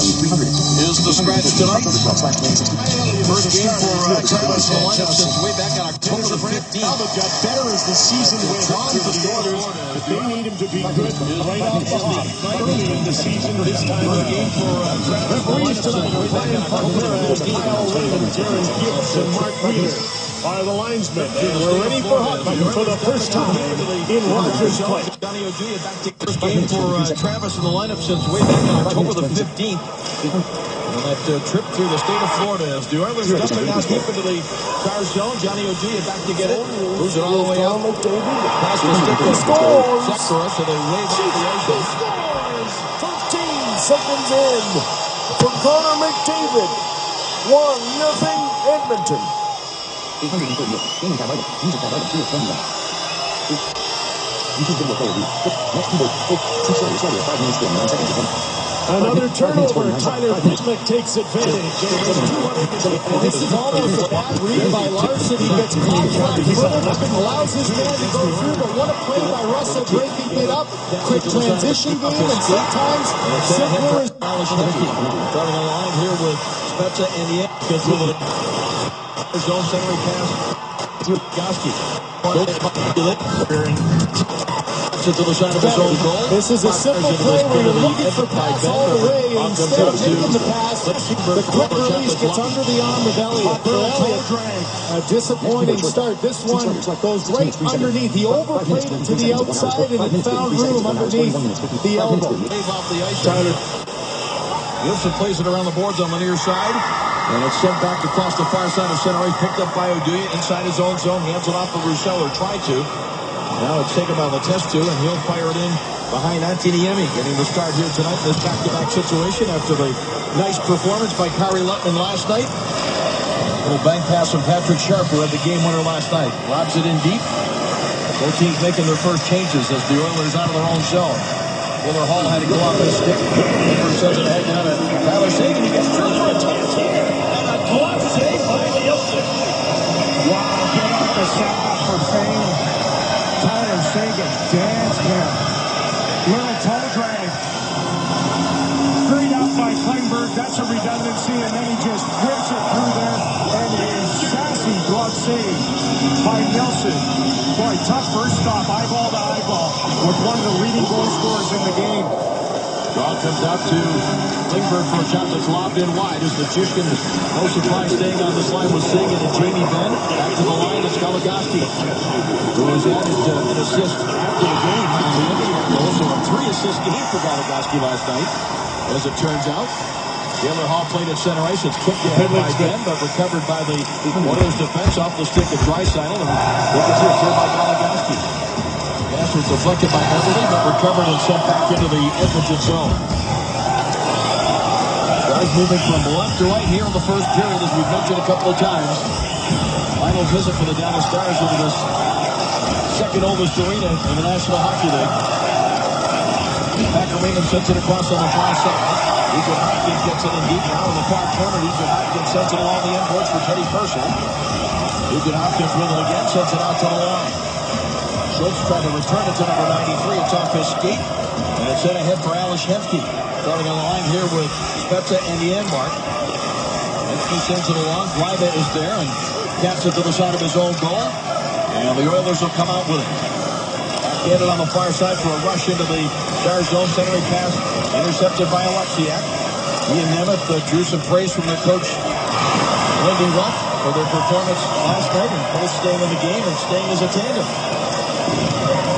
is the scratch tonight. First game for Travis in the lineup since way back on October the 15th. How it got better as the season went on for the Oilers, but they need him to be good right off the hop. Early in the season, this time of the game for Travis. Referees tonight are Brian Palmera, Kyle Raymond, Darren Gibbs, and Mark Wheeler are the linesmen. We're ready for hockey for the first time in Rogers Place. Johnny Oduya back to first game for Travis in the lineup since way back on October the 15th. On that trip through the state of Florida as the Oilers dump it now deep into the far zone. Johnny Oduya back to get it. Moves it all the way up. Pass the stick to Sekera, so they wave off the ice. He scores! 13 seconds in for Connor McDavid. 1-0 Edmonton. Another turnover. Tyler Pitlick takes advantage. This is almost a bad read by Larson. He gets caught allows his man to go through, but what a play by Russell breaking it up. Quick transition game, and sometimes simpler is... Starting on the line here with Spezza and the gets with it. Zone center pass. Goski. To the side of his own goal. This is a simple play where you're looking for pass all the way, and instead of making the pass, the quick release gets under the arm of Elliott. A disappointing start. This one goes right underneath. He overplayed it to the outside, and it found room underneath the elbow. Wave off the ice. Tyler Gibson plays it around the boards on the near side, and it's sent back across the far side of center ice. Picked up by Oduya inside his own zone. Hands it off to Roussel, or tried to. Now it's taken by the test too, and he'll fire it in behind Antti Niemi, getting the start here tonight in this back-to-back situation after the nice performance by Kari Lehtonen last night. Little bank pass from Patrick Sharp, who had the game winner last night. Lobs it in deep. Both teams making their first changes as the Oilers out of their own zone. Willer Hall had to go off his stick. Cooper sends it ahead down to Tyler Seguin. He gets through for a chance here. And a glove save by Nielsen. Wow, get off the side for fame. Tyler Seguin danced him. Little toe drag. Freed out by Klingberg. That's a redundancy, and then he just whips it through there. And a sassy glove save by Nelson. Boy, tough first stop, eyeball to eyeball, with one of the leading goal scorers in the game. Draw comes out to Klingberg for a shot that's lobbed in wide as Nichushkin, no surprise, staying on this line with Seguin and Jamie Benn. Back to the line, it's Goligoski, who has added an assist after the game. Also a 3-assist game for Goligoski last night, as it turns out. Taylor Hall played at center ice. It's kicked ahead by Ben, but recovered by the Oilers defense off the stick of Draisaitl, and they can see it's here by Goligoski. Pass was deflected by Everly, but recovered and sent back into the Edmonton zone. Guys moving from left to right here in the first period, as we've mentioned a couple of times. Final visit for the Dallas Stars into this second oldest arena in the National Hockey League. Packer Raymond sends it across on the far side. Ethan Hopkins gets it in deep now in the far corner. Ethan Hopkins sends it along the end boards for Teddy Purcell. Ethan Hopkins with it again, sends it out to the line. Schultz trying to return it to number 93. It's off his skate, and it's in ahead for Ales Hemsky. Starting on the line here with Spezza and the end mark. Hemsky sends it along. Gleiba is there and caps it to the side of his own goal. And the Oilers will come out with it. Get it on the far side for a rush into the Stars zone. Centering pass intercepted by Alexiak. He and Nemeth drew some praise from their coach, Lindy Ruff, for their performance last night, and both staying in the game and staying as a tandem.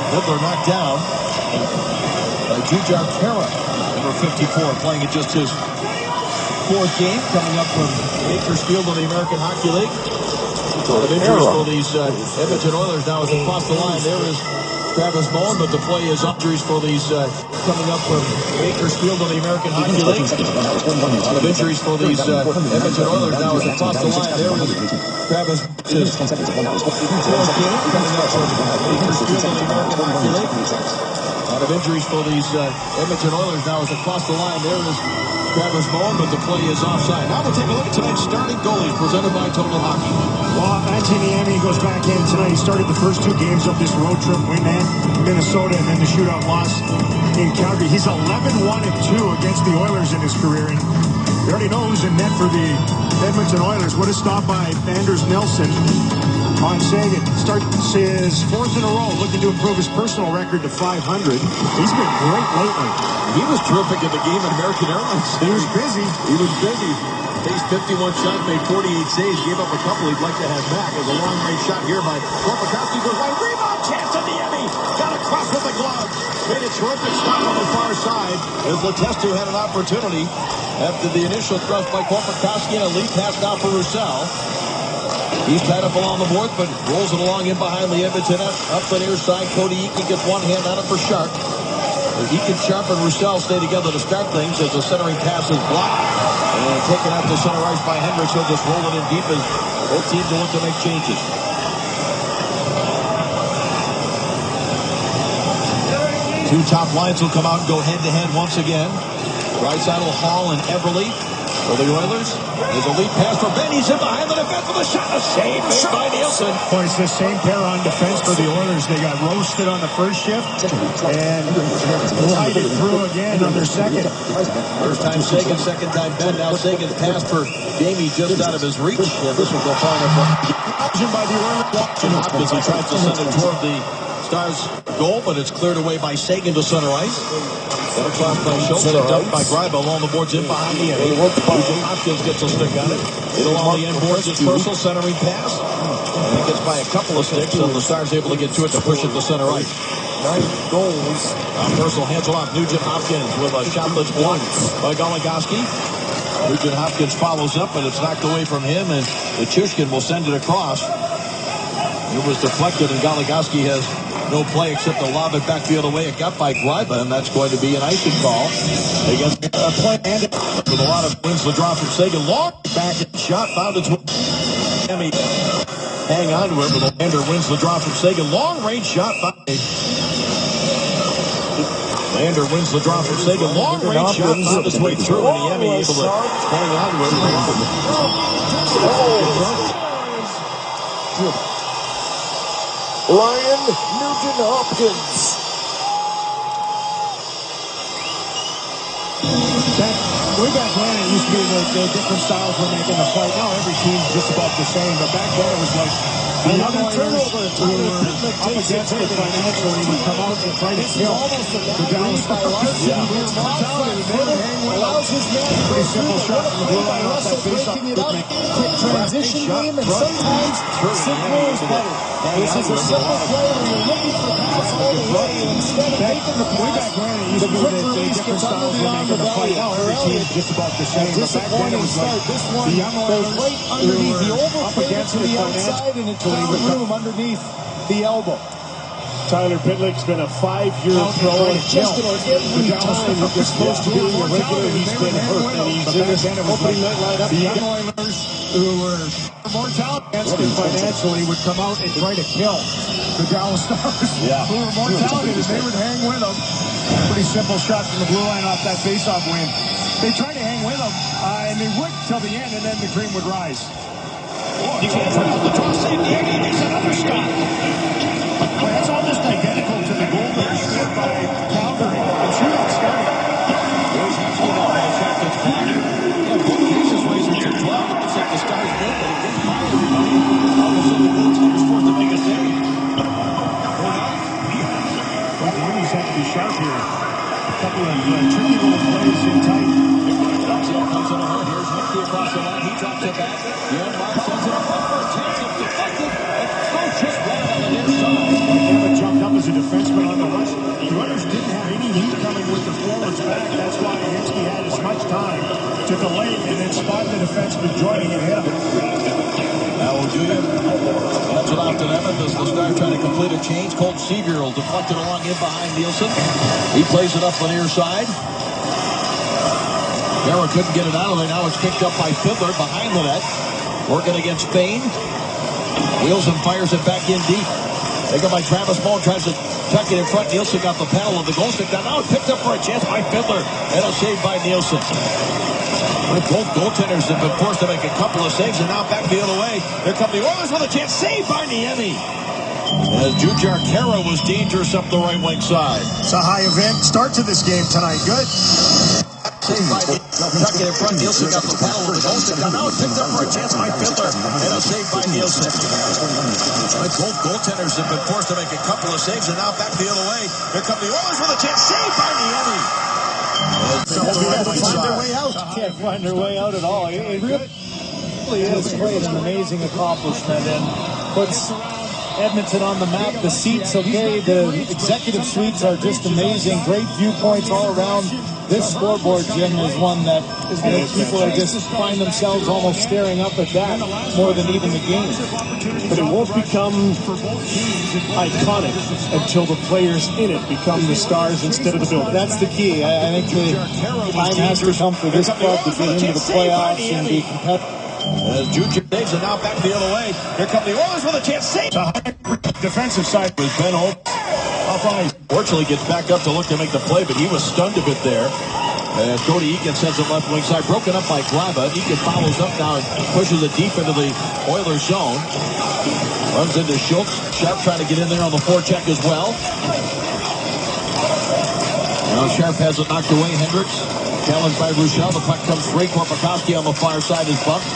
Whittler knocked down by Jujar Kara, number 54, playing at just his fourth game, coming up from Bakersfield of the American Hockey League. A lot of injuries for these Edmonton Oilers now as they cross the line. There is Travis Bowen, but the play is injuries for these coming up from Bakersfield of the American Hockey League. A lot of injuries for these Edmonton Oilers now as they cross the line. There is Travis Bowen, coming up from Bakersfield of the American Hockey League. A lot of injuries for these Edmonton Oilers now as they cross the line. There is Travis Bowen, but the play is offside. Now we'll take a look at tonight's starting goalies presented by Total Hockey. Well, Antti Niemi goes back in tonight. He started the first two games of this road trip, win in Minnesota, and then the shootout loss in Calgary. He's 11-1-2 against the Oilers in his career, and You already know who's in net for the Edmonton Oilers. What a stop by Anders Nilsson on Sagan. Starts his fourth in a row, looking to improve his personal record to 500. He's been great lately. He was terrific in the game at American Airlines. He was busy. He was busy. Faced 51 shots, made 48 saves, gave up a couple he'd like to have back. As a long-range shot here by Korpikoski goes wide. Rebound, chance to Niemi. Got across with the glove. Made a terrific stop on the far side as Letestu had an opportunity after the initial thrust by Korpikoski and a lead pass now for Roussel. He's tied up along the board, but rolls it along in behind the Edmonton up the near side. Cody Eakin gets one hand on it for Sharp. Eakin, Sharp, and Roussel stay together to start things as the centering pass is blocked. And taken out to center ice by Hendricks. He'll just roll it in deep as both teams will look to make changes. Two top lines will come out and go head-to-head once again. Draisaitl, Hall, and Everly for the Oilers. There's a lead pass for Ben. He's in behind the defense with a shot. A save made by Nielsen. Boy, it's the same pair on defense for the Oilers. They got roasted on the first shift and glided through again on their second. First time Sagan, second time Ben. Now Sagan's pass for Jamie just out of his reach. And this will go far enough. By the Oilers. Hopkins, he tries to send it toward the Stars' goal, but it's cleared away by Sagan to center ice. Then across by Schultz, dumped by Greiba along the boards in behind the end. Hopkins gets a stick on it. In along the end boards is Purcell, centering pass. And he gets by a couple of sticks, and the Stars able to get to it to push it to center ice. 9 goals. Purcell hands it off. Nugent Hopkins with a shot that's blocked by Goligoski. Nugent Hopkins follows up, but it's knocked away from him, and Nichushkin will send it across. It was deflected, and Goligoski has no play except to lob it back the other way. It got by Greiba, and that's going to be an icing call against a play and with a lot of wins the draw from Sagan. Long back shot found its way. Niemi hang on to it, but Lander wins the draw from Sagan. Long range shot by Lander wins the draw from Sagan. Long range shot found its way through, and Niemi able to hang on to it. Ryan Nugent-Hopkins. Way back when, it used to be the different styles were making the fight. Now every team's just about the same, but back then it was like the young turnover who were up against it financially would come out and try to kill the Dallas Stars. Allows his man Pretty simple shot from the blue line off that face-off. Quick transition game, and sometimes simple is better. This is a simple play where you're looking for pass all the way, and instead of making the pass, the quick release gets under the arm of Elliott. Just about the same. Disappointing start. This one goes right underneath the overfit to the outside, and it found room underneath the elbow. Tyler Pitlick's been a 5-year pro and just about every time he's supposed to be a regular. He's been hurt, and he's in his opening night lineup. The young Oilers, who were more talented financially, would come out and try to kill the Dallas Stars, who were more talented, and they would hang with them. Pretty simple shot from the blue line off that face-off win. They tried to hang with them, and they would till the end, and then the cream would rise. You can't put the draw save. Niemi makes another stop. Well, that's almost identical to the goal that he scored by Calgary. I'm sure that's starting. There's Hutchinson on a shot that's blocked. Yeah, both cases raises your 12. Looks like the Stars did, but it didn't buy everybody. All of a sudden, the goaltender's forced to make a save. Well, the Oilers have to be sharp here. A couple of tricky little plays in tight. Comes in a hurt. Here's Mickey across the line. He drops it back. Yeah, Mark sends it up for a chance. It's deflected. And just right on the near side. Hammond jumped up as a defenseman on the rush. The Oilers didn't have any heat coming with the forwards back. That's why Hensky had as much time to delay and then spot the defenseman joining and hit him. Now we'll do it. That's it off to Evans as the Stars trying to complete a change. Colt Seager will deflect it along in behind Nielsen. He plays it up the near side. Guerra couldn't get it out of there. Now it's picked up by Fiddler behind the net. Working against Spain. Wheels and fires it back in deep. Taken by Travis Moe. Tries to tuck it in front. Nielsen got the paddle of the goal stick down. Now it's picked up for a chance by Fiddler. And a save by Nielsen. Both goaltenders have been forced to make a couple of saves, and now back the other way. Here come the Oilers with a chance. Saved by Niemi. As Jujhar Khaira was dangerous up the right wing side. It's a high event start to this game tonight. Good. save by tucking in front. Nielsen got the paddle with the goal stick. Now it's picked up for a chance by Fiddler. And a save by Nielsen. Both goaltenders have been forced to make a couple of saves, and now back the other way. Here come the Oilers with a chance. Save by Niemi. Find their way out. Can't find their way out at all. It really is quite an amazing accomplishment and puts Edmonton on the map. The seats, okay, the executive suites are just amazing. Great viewpoints all around. This scoreboard, Jim, is one that people are just find themselves almost staring up at that more than even the game. But it won't become iconic until the players in it become the stars instead of the building. That's the key. I think the time has to come for this club to get into the playoffs and be competitive. As Junior saves it now back the other way. Here come the Oilers with a chance. Save. Defensive side with Ben Hope. Fortunately gets back up to look to make the play, but he was stunned a bit there. As Cody Eakin sends it left wing side. Broken up by Glava. Eakin follows up now and pushes it deep into the Oilers zone. Runs into Schultz. Sharp trying to get in there on the forecheck as well. Now Sharp has it knocked away. Hendricks challenged by Roussel. The puck comes free. Korpikoski on the far side is bumped.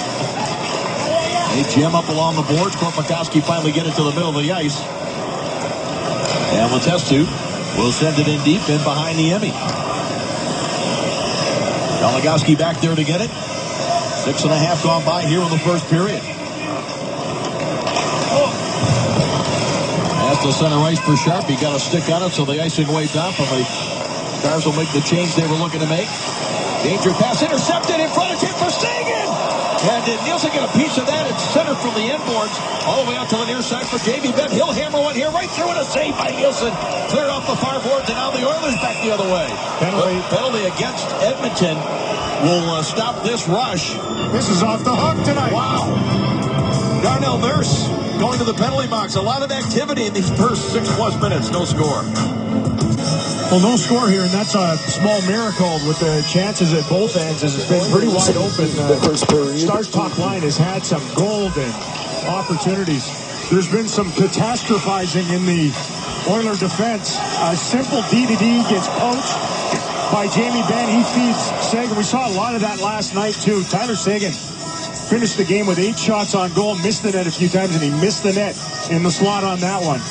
They jam up along the boards. Korpikoski finally get it to the middle of the ice. And Letestu will send it in deep in behind the Emmy. Goligoski back there to get it. 6.5 gone by here in the first period. That's the center ice for Sharp. He got a stick on it, so the icing waved off, and the Stars will make the change they were looking to make. Danger pass intercepted in front of him for Sagan. And did Nielsen get a piece of that? It's centered from the end boards all the way out to the near side for Jamie Benn. He'll hammer one here right through, and a save by Nielsen. Cleared off the far boards, and now the Oilers back the other way. Penalty against Edmonton will stop this rush. This is off the hook tonight. Wow. Darnell Nurse going to the penalty box. A lot of activity in these first 6+ minutes. No score. Well, no score here, and that's a small miracle with the chances at both ends. As it's been pretty wide open. Stars top line has had some golden opportunities. There's been some catastrophizing in the Oiler defense. A simple D-to-D gets poached by Jamie Benn. He feeds Sagan. We saw a lot of that last night, too. Tyler Sagan finished the game with 8 shots on goal, missed the net a few times, and he missed the net in the slot on that one.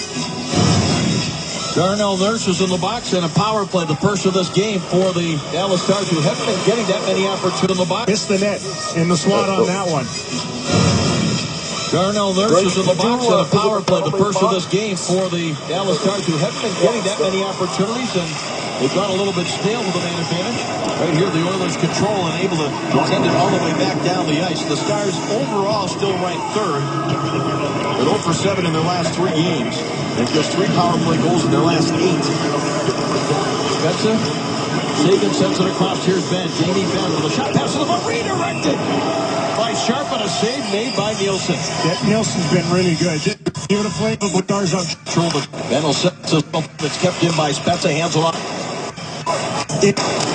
Darnell Nurse is in the box, and a power play, the first of this game for the Dallas Stars, who haven't been getting that many opportunities in the box. Missed the net in the slot on that one. Darnell Nurse is in the box, and a power play, the first of this game for the Dallas Stars, who haven't been getting that many opportunities, and they've gone a little bit stale with the man advantage. Right here, the Oilers control and able to send it all the way back down the ice. The Stars overall still ranked third. They're 0 for 7 in their last 3 games. And just 3 power play goals in their last 8. Spezza. Sagan sends it across. Here's Benn. Jamie Benn with a shot pass to the ball. Redirected by Sharp, and a save made by Nielsen. Yeah, Nielsen's been really good. Beautifully. With Stars on control. Benn will set it's kept in by Spezza. Hands off.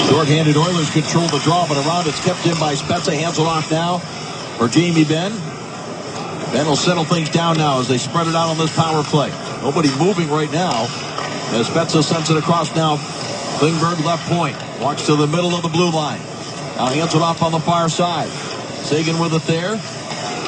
Short-handed Oilers control the draw, but around it's kept in by Spezza. Hands off now for Jamie Benn. Benn will settle things down now as they spread it out on this power play. Nobody moving right now. As Spezza sends it across now. Klingberg left point. Walks to the middle of the blue line. Now hands it off on the far side. Sagan with it there.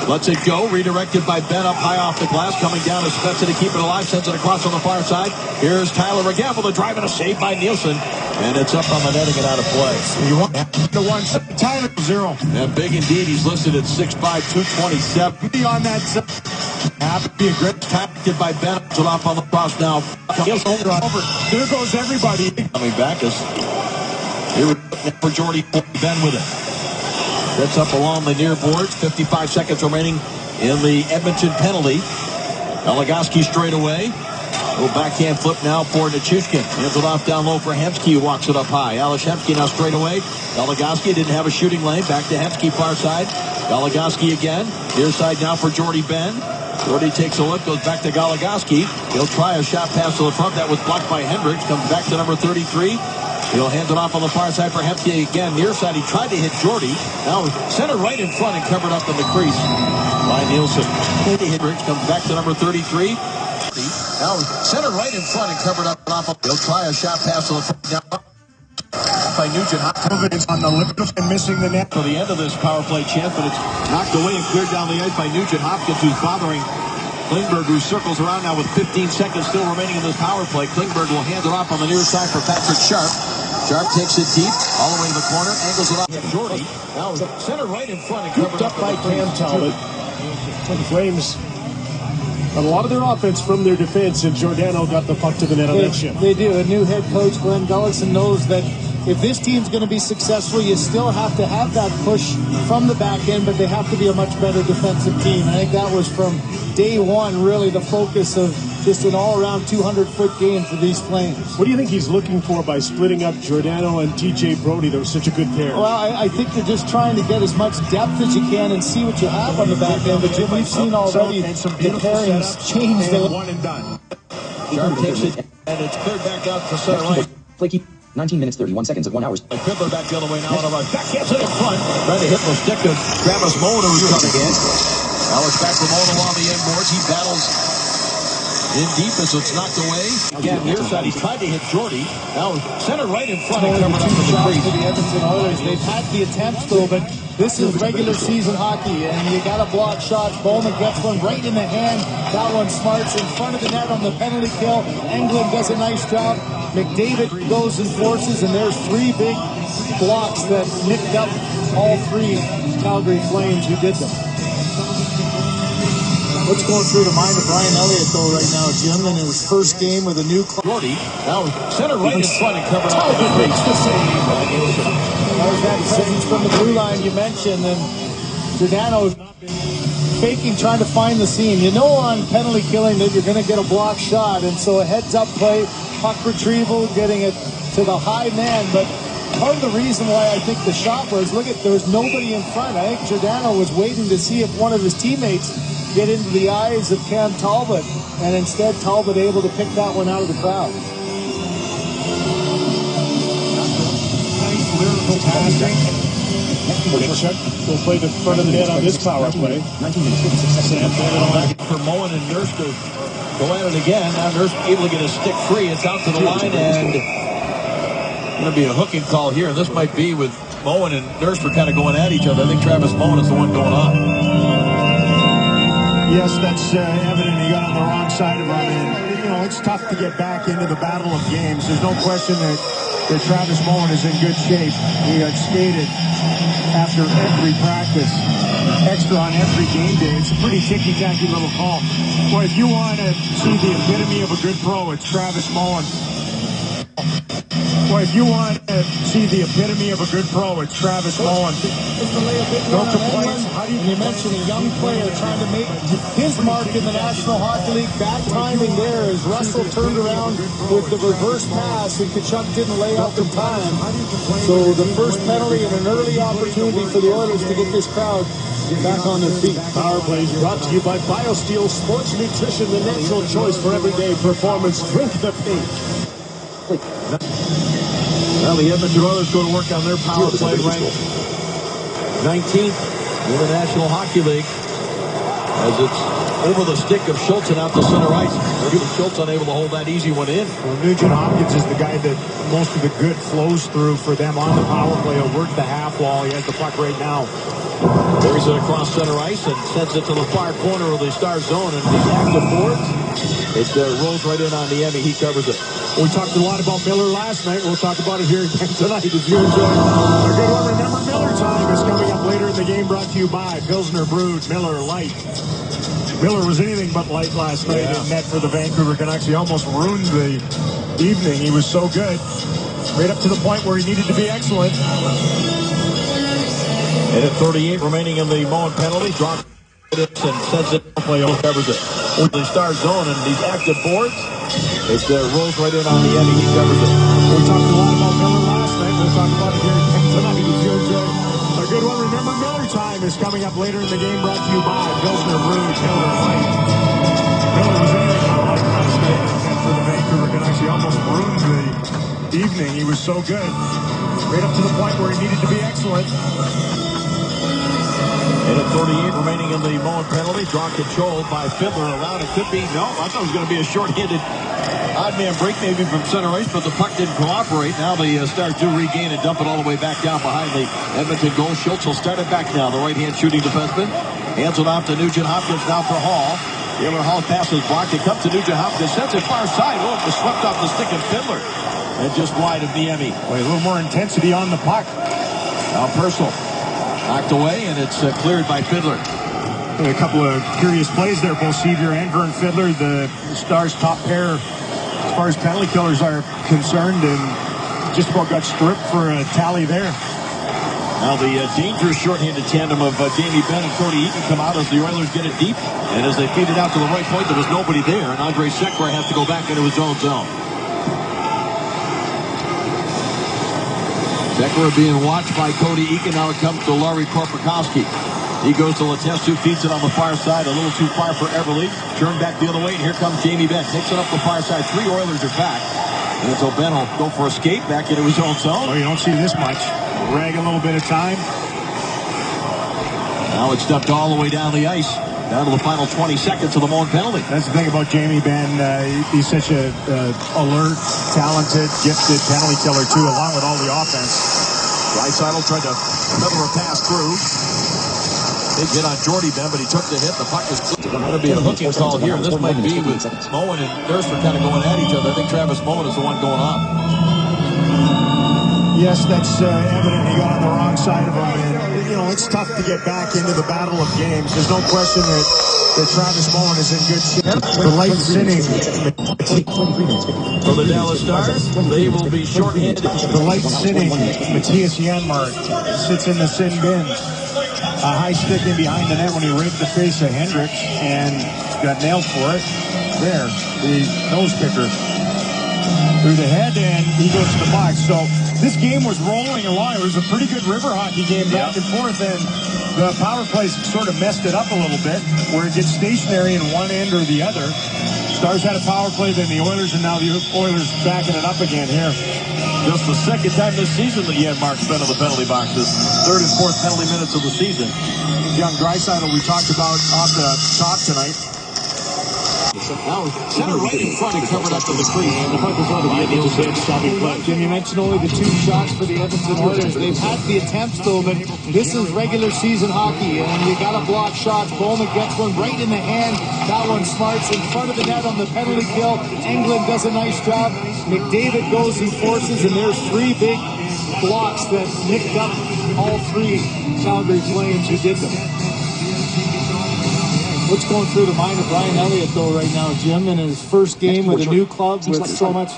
Lets it go. Redirected by Benn up high off the glass. Coming down to Spezza to keep it alive. Sends it across on the far side. Here's Tyler again with a drive and a save by Nielsen. And it's up on the netting and out of play. You want the one. Tyler 0. And big indeed. He's listed at 6'5", 227. Be on that. Happy to be a great tapped by Benn. It's off on the cross now. Over. There goes everybody. Coming back is here for Jordy Benn with it. That's up along the near boards. 55 seconds remaining in the Edmonton penalty. Goligoski straight away. Little backhand flip now for Nichushkin. Hands it off down low for Hemsky, who walks it up high. Ales Hemsky now straight away. Goligoski didn't have a shooting lane. Back to Hemsky, far side. Goligoski again. Near side now for Jordy Benn. Jordy takes a look, goes back to Goligoski. He'll try a shot pass to the front. That was blocked by Hendricks. Comes back to number 33. He'll hand it off on the far side for Hemsky again. Near side, he tried to hit Jordy. Now center right in front and covered up in the crease by Nielsen. Hendricks comes back to number 33. Now center right in front and covered up. He'll try a shot pass to the front. by Nugent Hopkins. On the lip and missing the net. For the end of this power play chance, but it's knocked away and cleared down the ice by Nugent Hopkins, who's bothering Klingberg, who circles around now with 15 seconds still remaining in this power play. Klingberg will hand it off on the near side for Patrick Sharp. Sharp takes it deep, all the way to the corner, angles it off. Jordy, now center right in front and covered up by Cam Talbot. The Flames got a lot of their offense from their defense, and Giordano got the puck to the net on that shift. They do. A new head coach, Glenn Gullikson, knows that if this team's going to be successful, you still have to have that push from the back end, but they have to be a much better defensive team. And I think that was from day one really the focus of just an all-around 200-foot game for these Flames. What do you think he's looking for by splitting up Giordano and TJ Brody? They were such a good pair. Well, I think they're just trying to get as much depth as you can and see what you have on the back end. But Jim, we've seen already the pairings change. One and done. Sharp takes it, and it's cleared back out to center right. Flaky, 19 minutes, 31 seconds at 1 hour. Fiddler back the other way now on the right. Back gets it in front. Trying to hit the stick of Travis Moen, who's coming in. Now it's back to Moen along the end boards. He battles in deep as it's knocked away. Again, near side, he tried to hit Jordy. Now center right in front and covered up the shots crease. for the Edmonton Oilers. They've had the attempts though, but this is regular season hockey, and you got to block shots. Bowman gets one right in the hand. That one smarts in front of the net on the penalty kill. Englund does a nice job. McDavid goes and forces, and there's three big blocks that nicked up all three Calgary Flames who did them. What's going through the mind of Brian Elliott, though, right now, Jim, in his first game with a new club? Jordy, now center right in front and covered up the crease. Makes the save. There's that presence from the blue line you mentioned, and Giordano faking, trying to find the seam. You know on penalty killing that you're going to get a block shot, and so a heads-up play, puck retrieval, getting it to the high man, but part of the reason why I think the shot was, look at, there was nobody in front. I think Giordano was waiting to see if one of his teammates get into the eyes of Cam Talbot, and instead Talbot able to pick that one out of the crowd. Nice lyrical passing. Chuck will play the front of the net on this power play. 19 minutes, 56 seconds. Back for Moen and Nurse to go at it again. Now Nurse able to get a stick free. It's out to the line, and going to be a hooking call here. And this might be with Moen and Nurse for kind of going at each other. I think Travis Moen is the one going on. Yes, that's evident. He got on the wrong side of him, and you know it's tough to get back into the battle of games. There's no question that Travis Moen is in good shape. He had skated after every practice, extra on every game day. It's a pretty ticky-tacky little call. Boy, if you want to see the epitome of a good pro, it's Travis Moen. Boy, if you want to see the epitome of a good pro, it's Travis Moen. No complaints. You mentioned a young player trying to make his mark in the National Hockey League. Bad timing there as Russell turned around with the reverse pass and Tkachuk didn't lay out the time. So the first penalty and an early opportunity for the Oilers to get this crowd back on their feet. Power plays brought to you by BioSteel Sports Nutrition, the natural choice for everyday performance. Drink the pink. Well, the Edmonton Oilers go to work on their power play, ranked 19th in the National Hockey League, as it's over the stick of Schultz and out to center ice. Schultz unable to hold that easy one in. Well, Nugent Hopkins is the guy that most of the good flows through for them on the power play. He'll work the half wall. He has the puck right now. Carries it across center ice and sends it to the far corner of the Star zone, and these active boards, it rolls right in on the Emmy. He covers it. We talked a lot about Miller last night. We'll talk about it here again tonight. If you enjoy a good one, remember Miller time is coming up later in the game, brought to you by Pilsner Brewed Miller Light. Miller was anything but light last night in net for the Vancouver Canucks. He almost ruined the evening. He was so good. Right up to the point where he needed to be excellent. And at 38 remaining in the Moen penalty, drops it and sends it. Play covers it with the Star zone and these active boards. It rolls right in on the Emmy. He covers it. We talked a lot about Miller last night. We'll talk about it here again tonight. If you enjoy a good one, remember Miller time is coming up later in the game, brought to you by Pilsner Brewed Miller Light. Miller was anything but light last night for the Vancouver Canucks. He almost ruined the evening. He was so good. Right up to the point where he needed to be excellent. And at 38 remaining in the Moen penalty, draw controlled by Fiddler around. It could be, no, I thought it was going to be a shorthanded Odd man break maybe from center ice, but the puck didn't cooperate. Now the Stars do regain and dump it all the way back down behind the Edmonton goal. Schultz will start it back now. The right-hand shooting defenseman hands it off to Nugent Hopkins now for Hall. Taylor Hall passes blocked. It comes to Nugent Hopkins. Sends it far side. Oh, it was swept off the stick of Fiddler. And just wide of Niemi. Boy, a little more intensity on the puck. Now Purcell knocked away, and it's cleared by Fiddler. A couple of curious plays there, both Sevier and Vern Fiddler, the Stars' top pair as far as penalty killers are concerned, and just about got stripped for a tally there. Now the dangerous shorthanded tandem of Jamie Benn and Cody Eaton come out as the Oilers get it deep, and as they feed it out to the right point, there was nobody there, and Andre Sekera has to go back into his own zone. Sekera being watched by Cody Eakin. Now it comes to Larry Korpakowski. He goes to Letestu, feeds it on the far side, a little too far for Everly. Turn back the other way, and here comes Jamie Benn. Takes it up the far side. 3 Oilers are back. And so Benn will go for a skate back into his own zone. Oh, you don't see this much. Rag a little bit of time. Now it's stepped all the way down the ice. Down to the final 20 seconds of the Moan penalty. That's the thing about Jamie Benn. He's such a alert, talented, gifted penalty killer, too, along with all the offense. Draisaitl tried to feather a pass through. Big hit on Jordy Benn, but he took the hit. The puck is going to be a hooking call here. This might be with Moen and Durst are kind of going at each other. I think Travis Moen is the one going off. Yes, that's evident. He got on the wrong side of him. And, you know, it's tough to get back into the battle of games. There's no question that Travis Moen is in good shape. The light sitting. For the Dallas Stars, they will be shorthanded. The light sitting. Matthias Janmark sits in the sin bin. A high stick in behind the net when he raked the face of Hendricks and got nailed for it. There, the nose kicker through the head, and he goes to the box. So this game was rolling along. It was a pretty good river hockey game back and forth, and the power plays sort of messed it up a little bit, where it gets stationary in one end or the other. Stars had a power play, then the Oilers, and now the Oilers backing it up again here. Just the second time this season that Janmark's been in the penalty boxes. 3rd and 4th penalty minutes of the season. Young Draisaitl we talked about off the top tonight. Now, center right in front and covered up to the crease. And the puck is on the Neil's head. Jim, you mentioned only the 2 shots for the Edmonton Oilers. They've had the attempts, though, but this is regular season hockey, and you got to block shots. Bowman gets one right in the hand. That one smarts in front of the net on the penalty kill. Englund does a nice job. McDavid goes and forces, and there's 3 big blocks that nicked up all 3 Calgary Flames who did them. What's going through the mind of Ryan Elliott, though, right now, Jim, in his first game with a new club with so much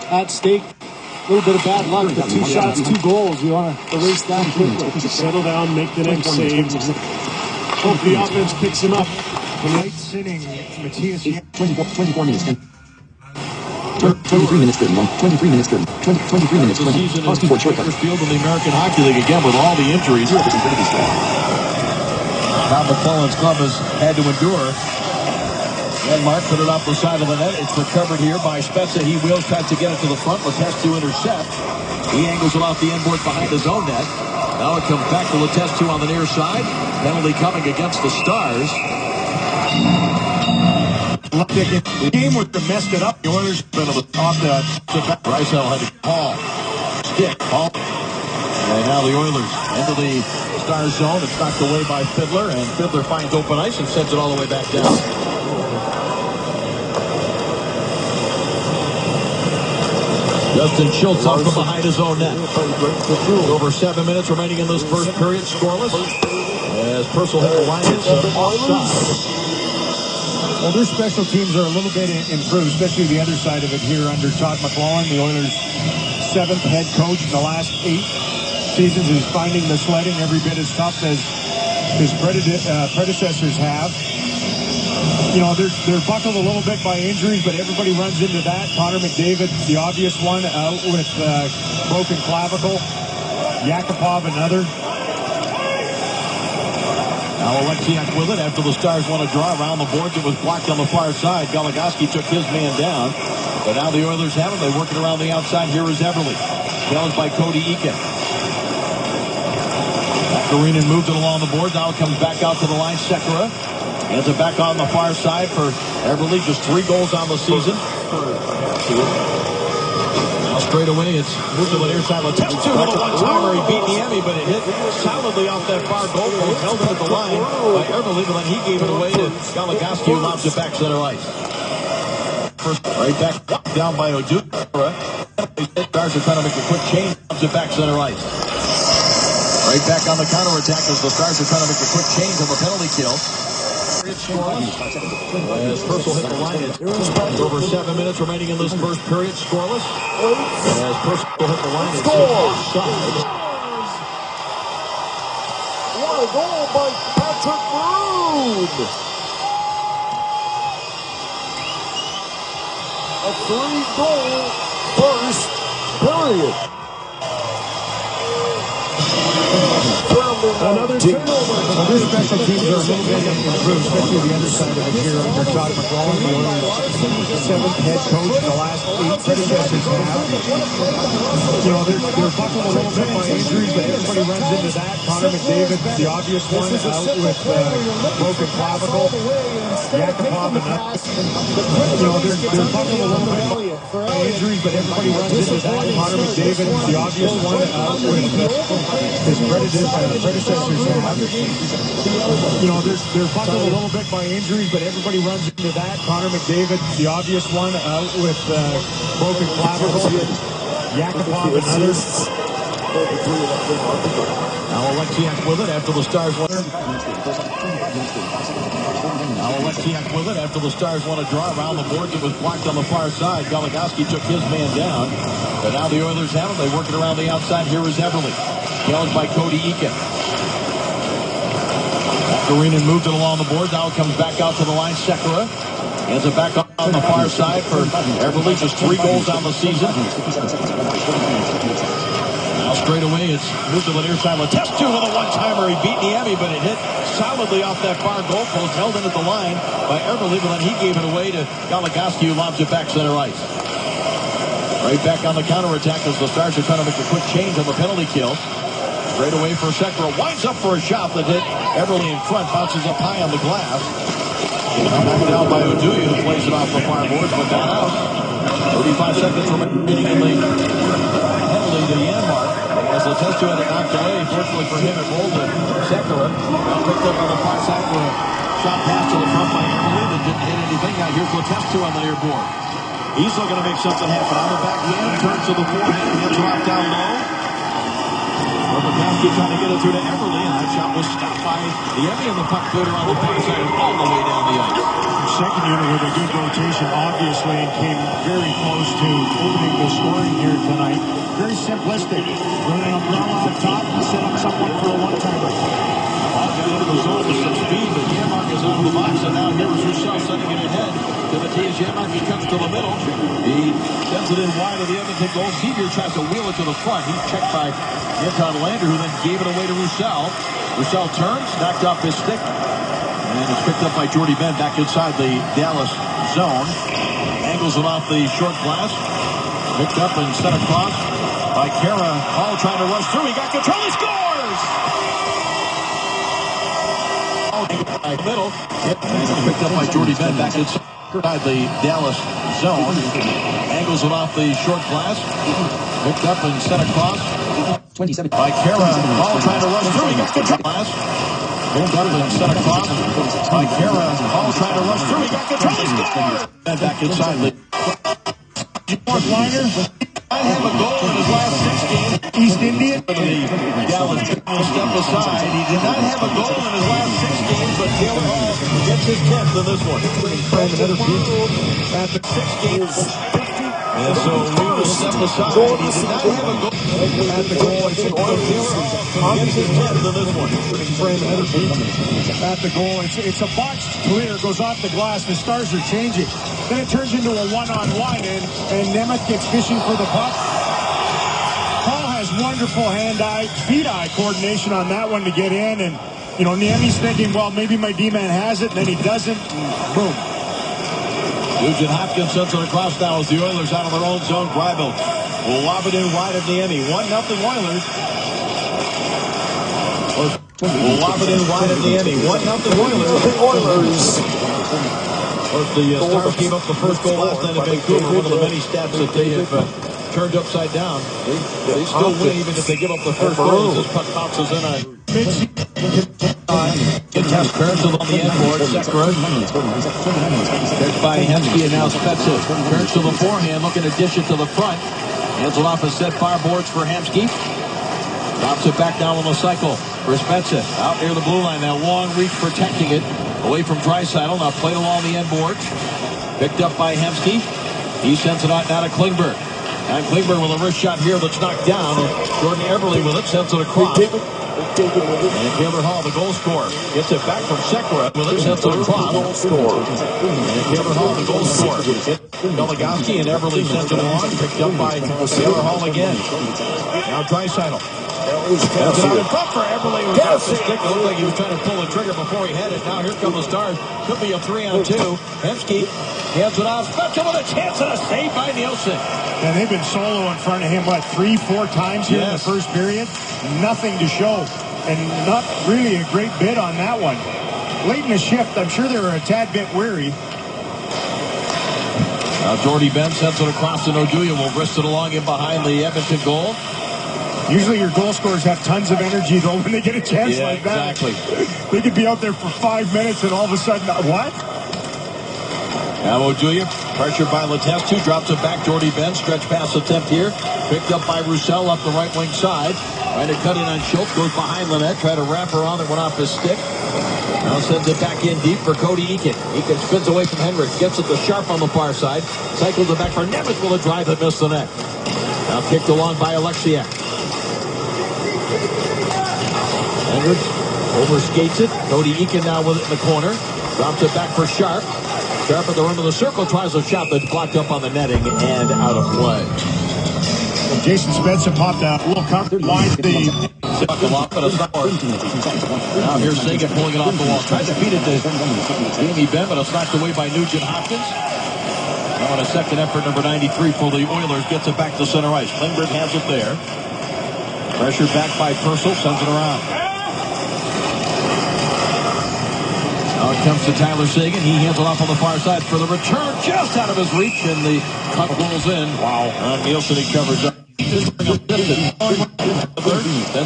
at stake? A little bit of bad luck, but 2 shots, 2 goals. You want to erase that quickly. Settle down, make the next save. Hope the offense picks him up. The right sitting, Matthias. 24 minutes. 23 minutes 31. 23 minutes 30. 23 minutes 20. Austin Ford shortcut. Field in the American Hockey League again with all the injuries. Bob McClellan's club has had to endure. Janmark put it off the side of the net. It's recovered here by Spezza. He wheels, tries to get it to the front. Letestu to intercept. He angles it off the inboard behind his own net. Now it comes back to Letestu on the near side. Penalty coming against the Stars. The game was messed it up. The Oilers been off the back. Draisaitl had to call. Stick. Ball. And now the Oilers into the Stars zone. It's knocked away by Fiddler, and Fiddler finds open ice and sends it all the way back down. Justin Schultz off from behind his own net. Over 7 minutes remaining in this first period, scoreless. As Purcell hit the line, it's offside. Well, their special teams are a little bit improved, especially the other side of it here under Todd McClellan, the Oilers' 7th head coach in the last 8 seasons, is finding the sledding every bit as tough as his predecessors have. You know, they're buckled a little bit by injuries, but everybody runs into that. Connor McDavid, the obvious one, out with broken clavicle. Yakupov, another. Now Alexiak with it after the Stars want to draw around the boards. It was blocked on the far side. Goligoski took his man down. But now the Oilers have it. They work it around the outside. Here is Everly. Challenged by Cody Eakin. Karinen moved it along the board. Now it comes back out to the line. Sekera hands it back on the far side for Everly. Just 3 goals on the season. Now straight away, it's moved to the near side. Test two with a one-timer. He beat Niemi, but it hit solidly off that far goal post. Held it at the line by Eberle, but then he gave it away to Goligoski, who lobs it back center ice. First, right back down by Oduya. Stars are trying to make a quick change. Lobs it back center ice. Right back on the counterattack as the Stars are trying to make a quick change on the penalty kill. As Purcell hit the line, it's over 7 minutes remaining in this first period, scoreless. As Purcell hit the line, it's offside. What a goal by Patrick Maroon! A 3-goal first period. Another turnover. Their special teams are a little bit improved, especially the other side of it here under Todd McClellan, the seventh head coach in the last 8 predecessors have. You know, they're buckled a little bit by injuries, but everybody runs into that. Connor McDavid, the obvious one, out with broken clavicle. Yakupov and you know, they're buckled a little bit by injuries, but everybody runs into that. Connor McDavid, the obvious one, out with his predecessors have. You know, they're buckled a little bit by injuries, but everybody runs into that. Connor McDavid, the obvious one, out with broken clavicle. Yakupov and others. Now Alexiak with it after the Stars won. Now Alexiak with it after the Stars won a draw around the boards. It was blocked on the far side. Goligoski took his man down. But now the Oilers have him. They work it around the outside. Here is Eberle. Challenged by Cody Eakin. Karinen moved it along the board. Now it comes back out to the line. Sekera hands it back up on the far side for Eberle. Just 3 goals on the season. Now straight away, it's moved to the near side. Test two with a one-timer. He beat Niemi, but it hit solidly off that far goal post. Held in at the line by Eberle, but then he gave it away to Goligoski, who lobs it back center ice. Right back on the counterattack as the Stars are trying to make a quick change on the penalty kill. Straight away for Sekera. Winds up for a shot that hit Eberle in front. Bounces up high on the glass. Knocked down by Oduya, who plays it off the far boards, but not out. 35 seconds remaining in the penalty to the end mark. As the test had it knocked away, fortunately for him, it rolled to Sekera. Now picked up on the far side for a shot pass to the front by Eberle that didn't hit anything. Now here's the test on the near board. He's looking to make something happen on the backhand. Turns to the forehand. He'll drop down low. Goligoski trying to get it through to Eberle, and that shot was stopped by Niemi, and the puck footer on the far side all the way down the ice. Second unit with a good rotation, obviously, and came very close to opening the scoring here tonight. Very simplistic. Run an umbrella up top and set up someone for a one-timer. Got into the zone with some speed, but Janmark is out of the box, and now here is Roussel sending it ahead to Matthias Janmark. He comes to the middle. He sends it in wide of the Edmonton goal. Sevier tries to wheel it to the front. He's checked by Anton Lander, who then gave it away to Roussel. Roussel turns, knocked off his stick, and it's picked up by Jordy Ben back inside the Dallas zone. Angles it off the short glass. Picked up and sent across by Kara. Hall trying to rush through. He got control. He scores! Middle. Picked up by Jordy Ben back inside the Dallas zone. Angles it off the short glass. Picked up and sent across 27 by Kara. Hall trying to rush through. He got control. Picked up and sent across by Kara. Hall trying to rush through. He got control. He scores! And back inside the Liner. have a goal in his last 6 games. East Indian. The Dallas step aside. He did not have a goal in his last 6 games, but Taylor Hall gets his 10th in this one. Another After 6 games. And so we will step aside. He did not have a goal at the goal. Taylor Hall gets his 10th in this one. At the goal. It's a boxed clear. Goes off the glass. The Stars are changing. Then it turns into a one-on-one, and Nemeth gets fishing for the puck. Hall has wonderful hand-eye, feet-eye coordination on that one to get in, and, you know, Niemi's thinking, well, maybe my D-man has it, and then he doesn't, and boom. Nugent Hopkins sends it across now as the Oilers out of their own zone. Greible will lob it in wide of Niemi. 1-0 Oilers. Will lob it in wide at the end. 1-0 Oilers. The Stars gave up the first goal last night in Vancouver. One of the many stats that they have turned upside down. They still win even if they give up the first goal. This puck bounces in on Kernzel on the end board. Sekera. Checked by Hemsky and now Spezza. Turns to the forehand, looking to dish it to the front. Hands it off a set fireboards for Hemsky. Drops it back down on the cycle for Spezza. Out near the blue line. That long reach protecting it. Away from Draisaitl. Now played along the end board. Picked up by Hemsky. He sends it out now to Klingberg. And Klingberg with a wrist shot here that's knocked down. Jordan Eberle with it. Sends it across. And Taylor Hall, the goal scorer, gets it back from Sekera. With it, sends it across. And Taylor Hall, the goal scorer. Goligoski and Eberle sends it along. Picked up by Taylor Hall again. Now Draisaitl. That's out in front for Eberle. Who got the stick. It looked like he was trying to pull the trigger before he had it. Now here come the Stars. Could be a 3-on-2. Hemsky hands it off. Spezza with a chance and a save by Nielsen. And they've been solo in front of him, 3-4 times here in the first period? Nothing to show. And not really a great bid on that one. Late in the shift, I'm sure they were a tad bit weary. Now Jordy Ben sends it across to Oduya. Will wrist it along in behind the Edmonton goal. Usually your goal scorers have tons of energy, though, when they get a chance like that. Exactly. They could be out there for 5 minutes and all of a sudden, what? Now Oduya, pressured by Letestu, drops it back. Jordy Ben, stretch pass attempt here. Picked up by Roussel up the right wing side. Trying to cut in on Schultz, goes behind Lynette, try to wrap her on it, went off his stick. Now sends it back in deep for Cody Eakin. Eakin spins away from Henrik, gets it to Sharp on the far side. Cycles it back for Nemeth with a drive that missed the net. Now kicked along by Alexiak. Henrik overskates it. Cody Eakin now with it in the corner. Drops it back for Sharp. Sharp at the rim of the circle, tries a shot that's blocked up on the netting and out of play. Well, Jason Spezza popped a little cover wide the... Now here's Sagan pulling it off the wall. Tries to feed it to Jamie Benn, but it's knocked away by Nugent Hopkins. Now on a second effort, number 93 for the Oilers. Gets it back to center ice. Klingberg has it there. Pressure back by Purcell, sends it around. Now it comes to Tyler Sagan. He hands it off on the far side for the return, just out of his reach, and the puck rolls in. Wow. Nielsen, he covers up. Sends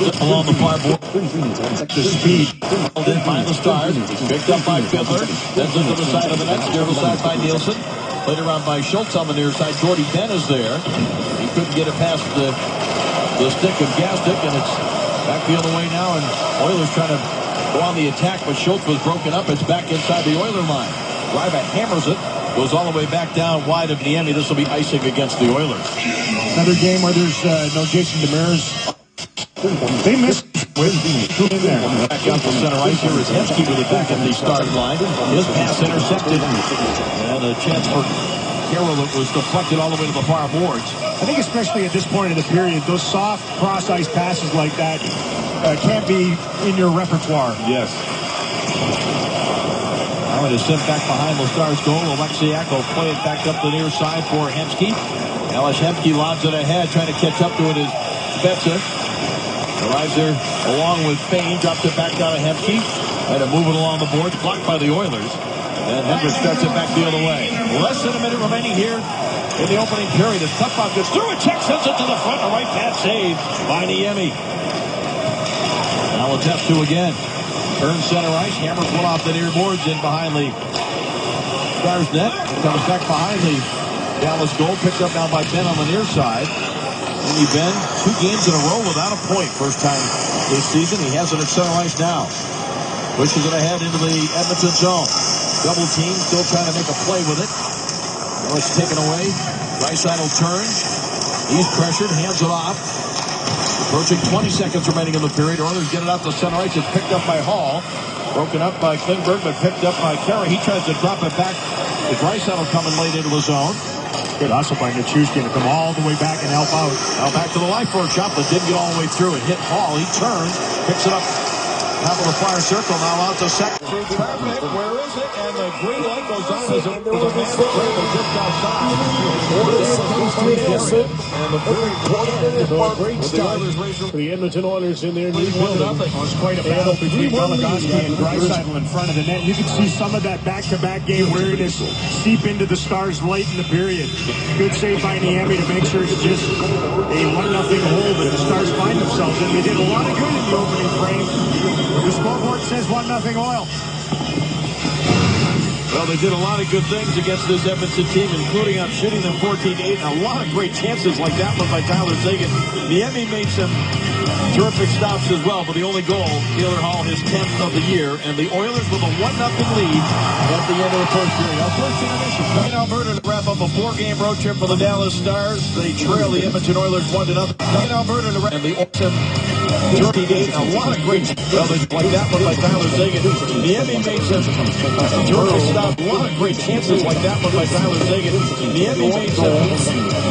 it along the far board. The speed. Held in by the Stars. Picked up by Fiddler. Sends it to the side of the net. Steered aside by Nielsen. Played around by Schultz on the near side. Jordy Ben is there. He couldn't get it past the stick of Gastic, and it's back the other way now, and Oilers trying to go on the attack, but Schultz was broken up. It's back inside the Oiler line. Ryba hammers it, goes all the way back down wide of Niemi. This will be icing against the Oilers. Another game where there's no Jason Demers. They missed with two in there. Back out to center ice. Here is Hemsky with it back at the starting line. His pass intercepted, and a chance for Carroll that was deflected all the way to the far boards. I think especially at this point of the period, those soft cross-ice passes like that can't be in your repertoire. Yes. Now it is sent back behind the Stars goal. Alexiak will play it back up the near side for Hemsky. Alex Hemsky lobs it ahead, trying to catch up to it is Spezza. Arrives there along with Fane, drops it back down to Hemsky. Trying to move it along the boards, blocked by the Oilers. And Hendricks starts it back the other way. Less than a minute remaining here in the opening period. As Tuckbach gets through a check, sends it to the front. A right pass save by Niemi. Now Letestu again. Turns center ice, hammers one off the near boards in behind the Stars net. Comes back behind the Dallas goal. Picked up now by Ben on the near side. Jamie Benn, 2 games in a row without a point. First time this season. He has it at center ice now. Pushes it ahead into the Edmonton zone. Double team, still trying to make a play with it. Now it's taken away. Draisaitl turns. He's pressured, hands it off. Approaching 20 seconds remaining in the period. Oilers get it out to center ice. It's picked up by Hall. Broken up by Klingberg, but picked up by Carey. He tries to drop it back. The Draisaitl coming late into the zone. Good hustle by Nichushkin to come all the way back and help out. Now back to the line for a shot that didn't get all the way through. It hit Hall. He turns, picks it up Top of the far circle, now out to second. Through traffic, where is it? And the green light goes on as a man scramble just outside. And the very great start for the Edmonton Oilers in their new building. It was quite a battle between Goligoski and Draisaitl in front of the net. You could see some of that back-to-back game weariness seep into the Stars late in the period. Good save by Niemi to make sure it's just a 1-0 hole that the Stars find themselves in. They did a lot of good in the opening frame. The scoreboard says 1-0 Oil. Well, they did a lot of good things against this Edmonton team, including outshooting them 14-8. And a lot of great chances like that one by Tyler Seguin. Niemi made some terrific stops as well, but the only goal, Taylor Hall, his 10th of the year. And the Oilers with a 1-0 lead at the end of the first period. Our first intermission in Alberta to wrap up a 4-game road trip for the Dallas Stars. They trail the Edmonton Oilers 1-0. In Alberta to wrap and the Oilers 13-8. A lot of great like that one by Tyler Seguin. Niemi made some terrific stops. A lot of great chances like that one by Tyler Seguin. Niemi made some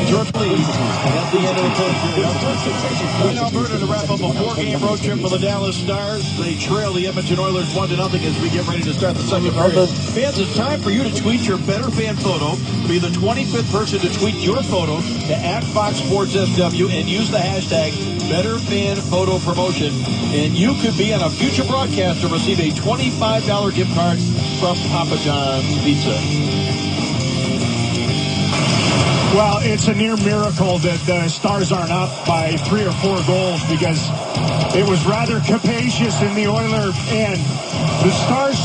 terrific lead at the end of the first period. In Alberta to wrap up a 4-game road trip for the Dallas Stars. They trail the Edmonton Oilers 1-0 as we get ready to start the second period. Fans, it's time for you to tweet your better fan photo. Be the 25th person to tweet your photo to @FoxSportsSW and use the hashtag BetterFanPhotoPromotion. And you could be on a future broadcast to receive a $25 gift card from Papa John's Pizza. Well, it's a near miracle that the Stars aren't up by 3 or 4 goals because it was rather capacious in the Oiler end. The Stars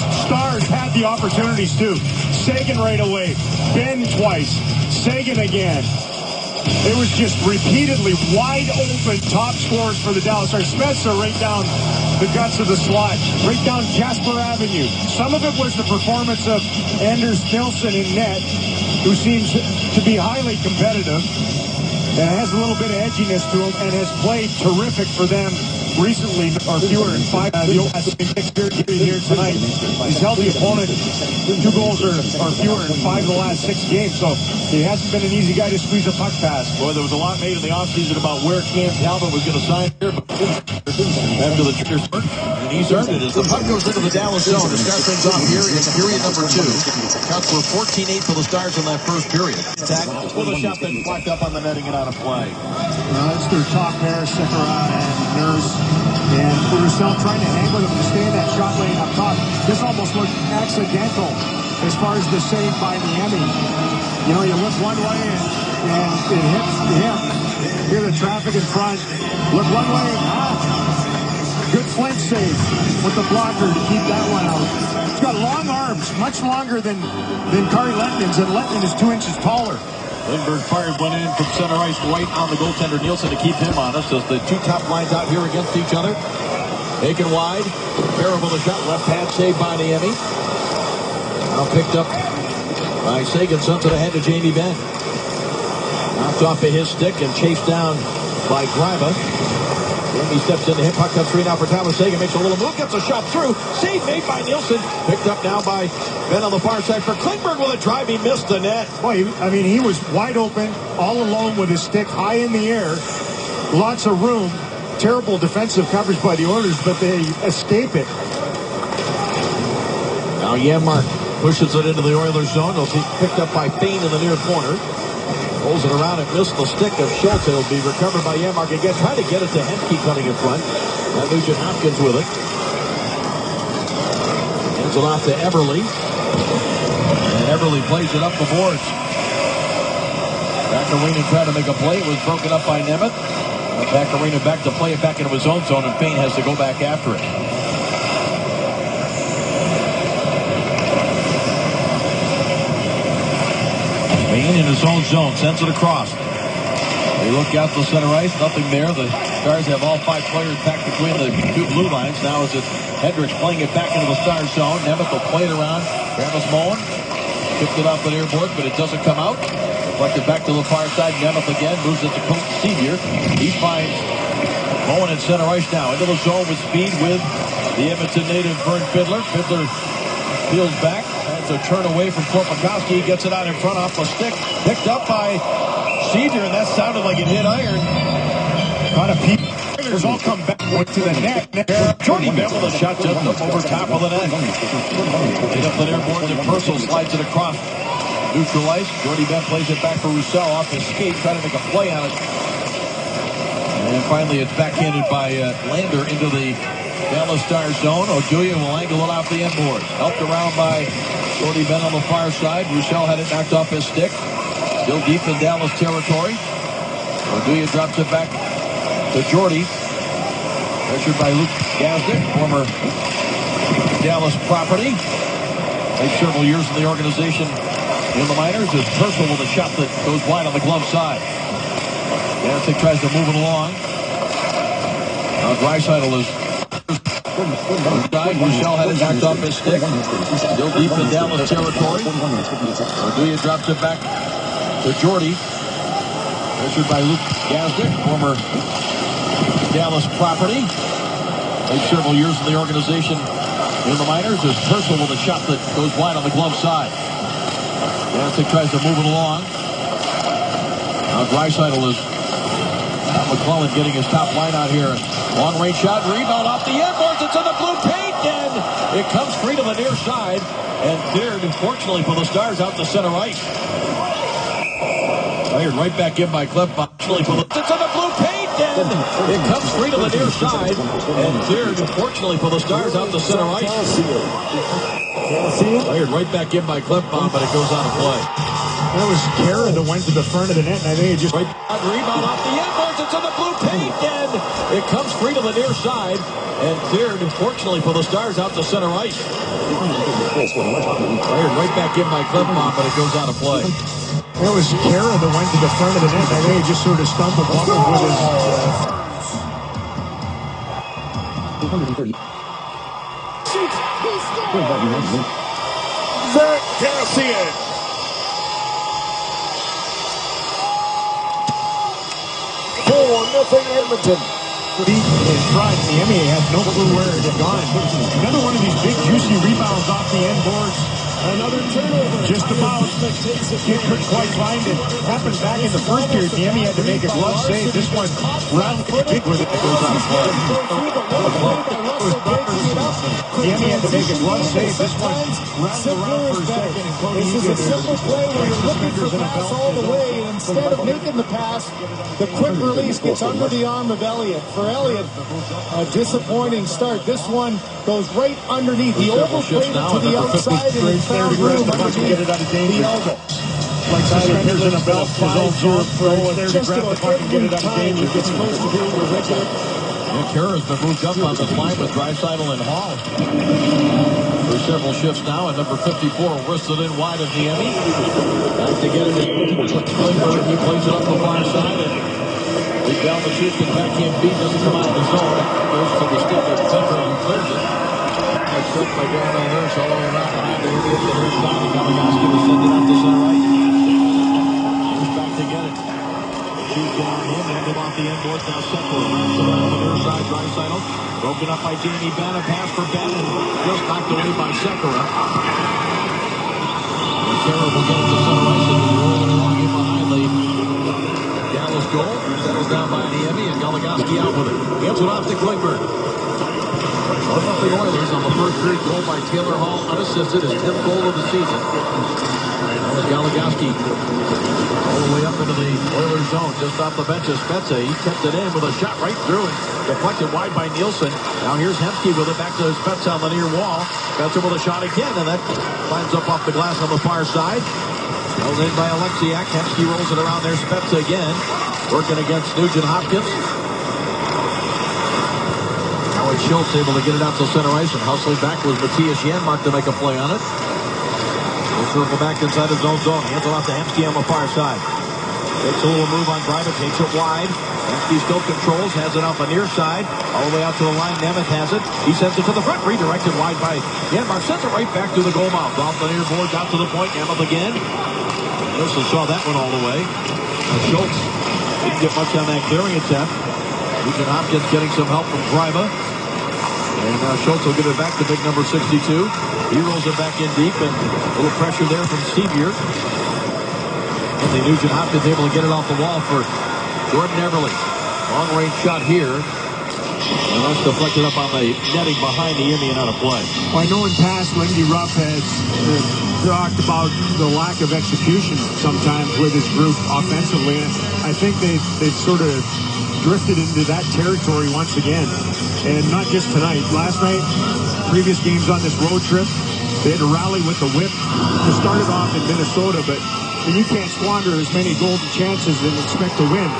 had the opportunities too. Seguin right away, Ben twice, Seguin again. It was just repeatedly wide open top scores for the Dallas Stars. Spencer right down the guts of the slot, right down Jasper Avenue. Some of it was the performance of Anders Nilsson in net, who seems to be highly competitive and has a little bit of edginess to him and has played terrific for them recently, or fewer than 5 period here tonight. He's held the opponent 2 goals or fewer in 5 of the last 6 games, so he hasn't been an easy guy to squeeze a puck past. Boy, there was a lot made in the offseason about where Cam Talbot was going to sign here after the Triggers, and he's earned it as the puck goes into the Dallas zone to start things off here in period number 2. Counts for 14-8 for the Stars in that first period. Attack with a shot that blocked up on the netting and out of play. Well, that's their top pair, Sikora and Nurse. And Roussel trying to hang with him to stay in that shot lane up top. This almost looked accidental as far as the save by Niemi. You know, you look one way and it hits him. Hear the traffic in front. Look one way. Good flank save with the blocker to keep that one out. He's got long arms, much longer than Kari Letnin's, and Letnin is 2 inches taller. Lindbergh fired one in from center ice right on the goaltender Nielsen to keep him honest as the 2 top lines out here against each other. Taken wide. Terrible the shot. Left pad save by Niemi. Now picked up by Seguin. Sends it ahead to Jamie Benn. Knocked off of his stick and chased down by Greiba. Jamie steps in. The hit puck comes free now for Tyler Seguin. Makes a little move. Gets a shot through. Save made by Nielsen. Picked up now by Ben on the far side for Klingberg with a drive. He missed the net. Boy, I mean, he was wide open, all alone with his stick high in the air. Lots of room. Terrible defensive coverage by the Oilers, but they escape it. Now Janmark pushes it into the Oilers zone. It'll be picked up by Fane in the near corner. Rolls it around and missed the stick of Schultz. It'll be recovered by Janmark again. Trying to get it to Henke cutting in front. Now Nugent Hopkins with it. Hands it off to Everly. And Everly plays it up the boards. Bacarina tried to make a play. It was broken up by Nemeth. Bacarina back to play it back into his own zone, and Fane has to go back after it. Fane in his own zone, sends it across. They look out to center ice, nothing there. The Stars have all 5 players packed between the 2 blue lines. Now as it's Hendricks playing it back into the Stars zone. Nemeth will play it around. Travis Mullen tipped it off the near board, but it doesn't come out. Reflected back to the far side. Nemeth again moves it to Colt Sevier. He finds Mullen at center ice now. Into the zone with speed with the Edmonton native Vern Fiddler. Fiddler peels back. That's a turn away from Korpakowski. He gets it out in front off the stick. Picked up by Sevier, and that sounded like it hit iron. Got a peep. Islanders all come back to the net. Jordy Bell with a shot just up over top of the net. Laid up the near boards and Purcell slides it across. Neutral ice. Jordy Bell plays it back for Roussel off his skate, trying to make a play on it. And finally it's backhanded by Lander into the Dallas Stars zone. Oduya will angle it off the end board. Helped around by Jordy Bell on the far side. Roussel had it knocked off his stick. Still deep in Dallas territory. Oduya drops it back to Jordy. Pressured by Luke Gazdic, former Dallas property. Made several years in the organization in the minors. It's Purcell with a shot that goes wide on the glove side. Gazdic tries to move it along. Now Draisaitl is outside. Roussel had it knocked off his stick. Still deep in Dallas territory. Oduya drops it back to Jordy. Pressured by Luke Gazdic, former Dallas property. Made several years in the organization in the minors. There's Purcell with a shot that goes wide on the glove side. Gazdic tries to move it along. Now Draisaitl is Matt McClellan getting his top line out here. Long range shot, rebound off the end boards. It's in the blue paint, and it comes free to the near side and cleared, fortunately for the Stars, out to center ice. Fired right back in by Cliff. It's in the blue paint, and it comes free to the near side and cleared, fortunately for the Stars, out to center ice. Fired right back in by Cliff, but it goes out of play. That was Kara that went to the front of the net, and I think it just... Right, rebound off the end boards. It's in the blue paint, and it comes free to the near side and cleared, fortunately for the Stars, out to center ice. Fired right back in by Cliff, but it goes out of play. That was Kara that went to the front of the net. I think he just sort of stumbled with his... 230. Zach Cassian. 4-0 Edmonton. Deep in front. Niemi had no clue where it had gone. Another one of these big, juicy rebounds off the end boards. Another turnover. Just about. He couldn't quite find it. Happened back in the first period. Niemi had to make a glove save. This one round kick with it goes on play. Niemi had to make a glove save. This one round around for a second. This is a simple play where you're looking for pass all the way, and instead of making the pass, the quick release gets under the arm of Elliott. For Elliott, a disappointing start. This one goes right underneath. He overplayed it to the outside, and he found room underneath the elbow. Like suspenders in a belt, his own zone throw, and there to grab the puck and get it out of danger. It's supposed to be your regular. Kara's been moved up on the line with Draisaitl and Hall. For several shifts now, and number 54 wristed in wide of Niemi. Back to get it in. Klingberg, he plays it up the far side, and we down the shoot, and backhand beat doesn't come out of the zone. Goes to the stick of Center and clears it. That's set by Darnell Nurse all the way around behind the idiot. The near side, and Galagaski will send it out to center right. He's back to get it. Shoot down him, handed off the end boards. Now Sekera wraps it around the near side. Draisaitl broken up by Jamie Benn. A pass for Benn, and just knocked away by Sekera. Sekera will get it to center ice, and will roll it along in behind the Dallas goal. Settled down by Niemi, and Galagaski out with it. Hands it off to Klingberg. 1-0 Oilers on the first period goal by Taylor Hall, unassisted, his 10th goal of the season. That was Galagaski all the way up into the Oilers zone, just off the bench of Spezza. He kept it in with a shot right through it, deflected wide by Nielsen. Now here's Hemsky with it back to Spezza on the near wall. Spezza with a shot again, and that climbs up off the glass on the far side. Held in by Alexiak. Hemsky rolls it around there. Spezza again, working against Nugent Hopkins. Howard Schultz able to get it out to center ice, and hustling back was Matthias Janmark to make a play on it. He'll circle back inside his own zone. Hands it off to Hemsky on the far side. Takes a little move on Greiber, takes it wide. Hemsky still controls, has it out the near side. All the way out to the line, Nemeth has it. He sends it to the front, redirected wide by Janmark. Sends it right back to the goal mouth. Off the near boards, out to the point. Nemeth again. Nielsen saw that one all the way. Schultz didn't get much on that clearing attempt. Nugent Hopkins getting some help from Greiber. And now Schultz will give it back to big number 62. He rolls it back in deep, and a little pressure there from Sevier. And Nugent Hopkins able to get it off the wall for Jordan Everly. Long range shot here. And that's deflected up on the netting behind the Indian out of play. Well, I know in past, Lindy Ruff has talked about the lack of execution sometimes with his group offensively. And I think they've sort of drifted into that territory once again. And not just tonight. Last night, previous games on this road trip, they had to rally with the whip to start it off in Minnesota. But you can't squander as many golden chances and expect to win.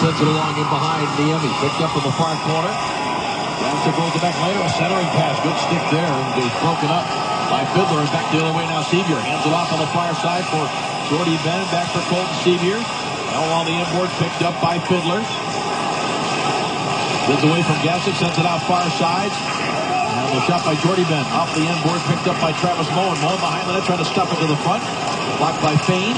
Sends it along in behind Niemi. Picked up in the far corner. Ramsey goes it back later. A centering pass. Good stick there. And is broken up by Fiddler. And back the other way now. Sevier hands it off on the far side for Jordy Ben. Back for Colton Sevier. Now on the inboard. Picked up by Fiddler. Gets away from Gassick. Sends it out far side. And the shot by Jordy Ben. Off the inboard. Picked up by Travis Moen. Moen behind the net. Trying to stuff it to the front. Blocked by Fane.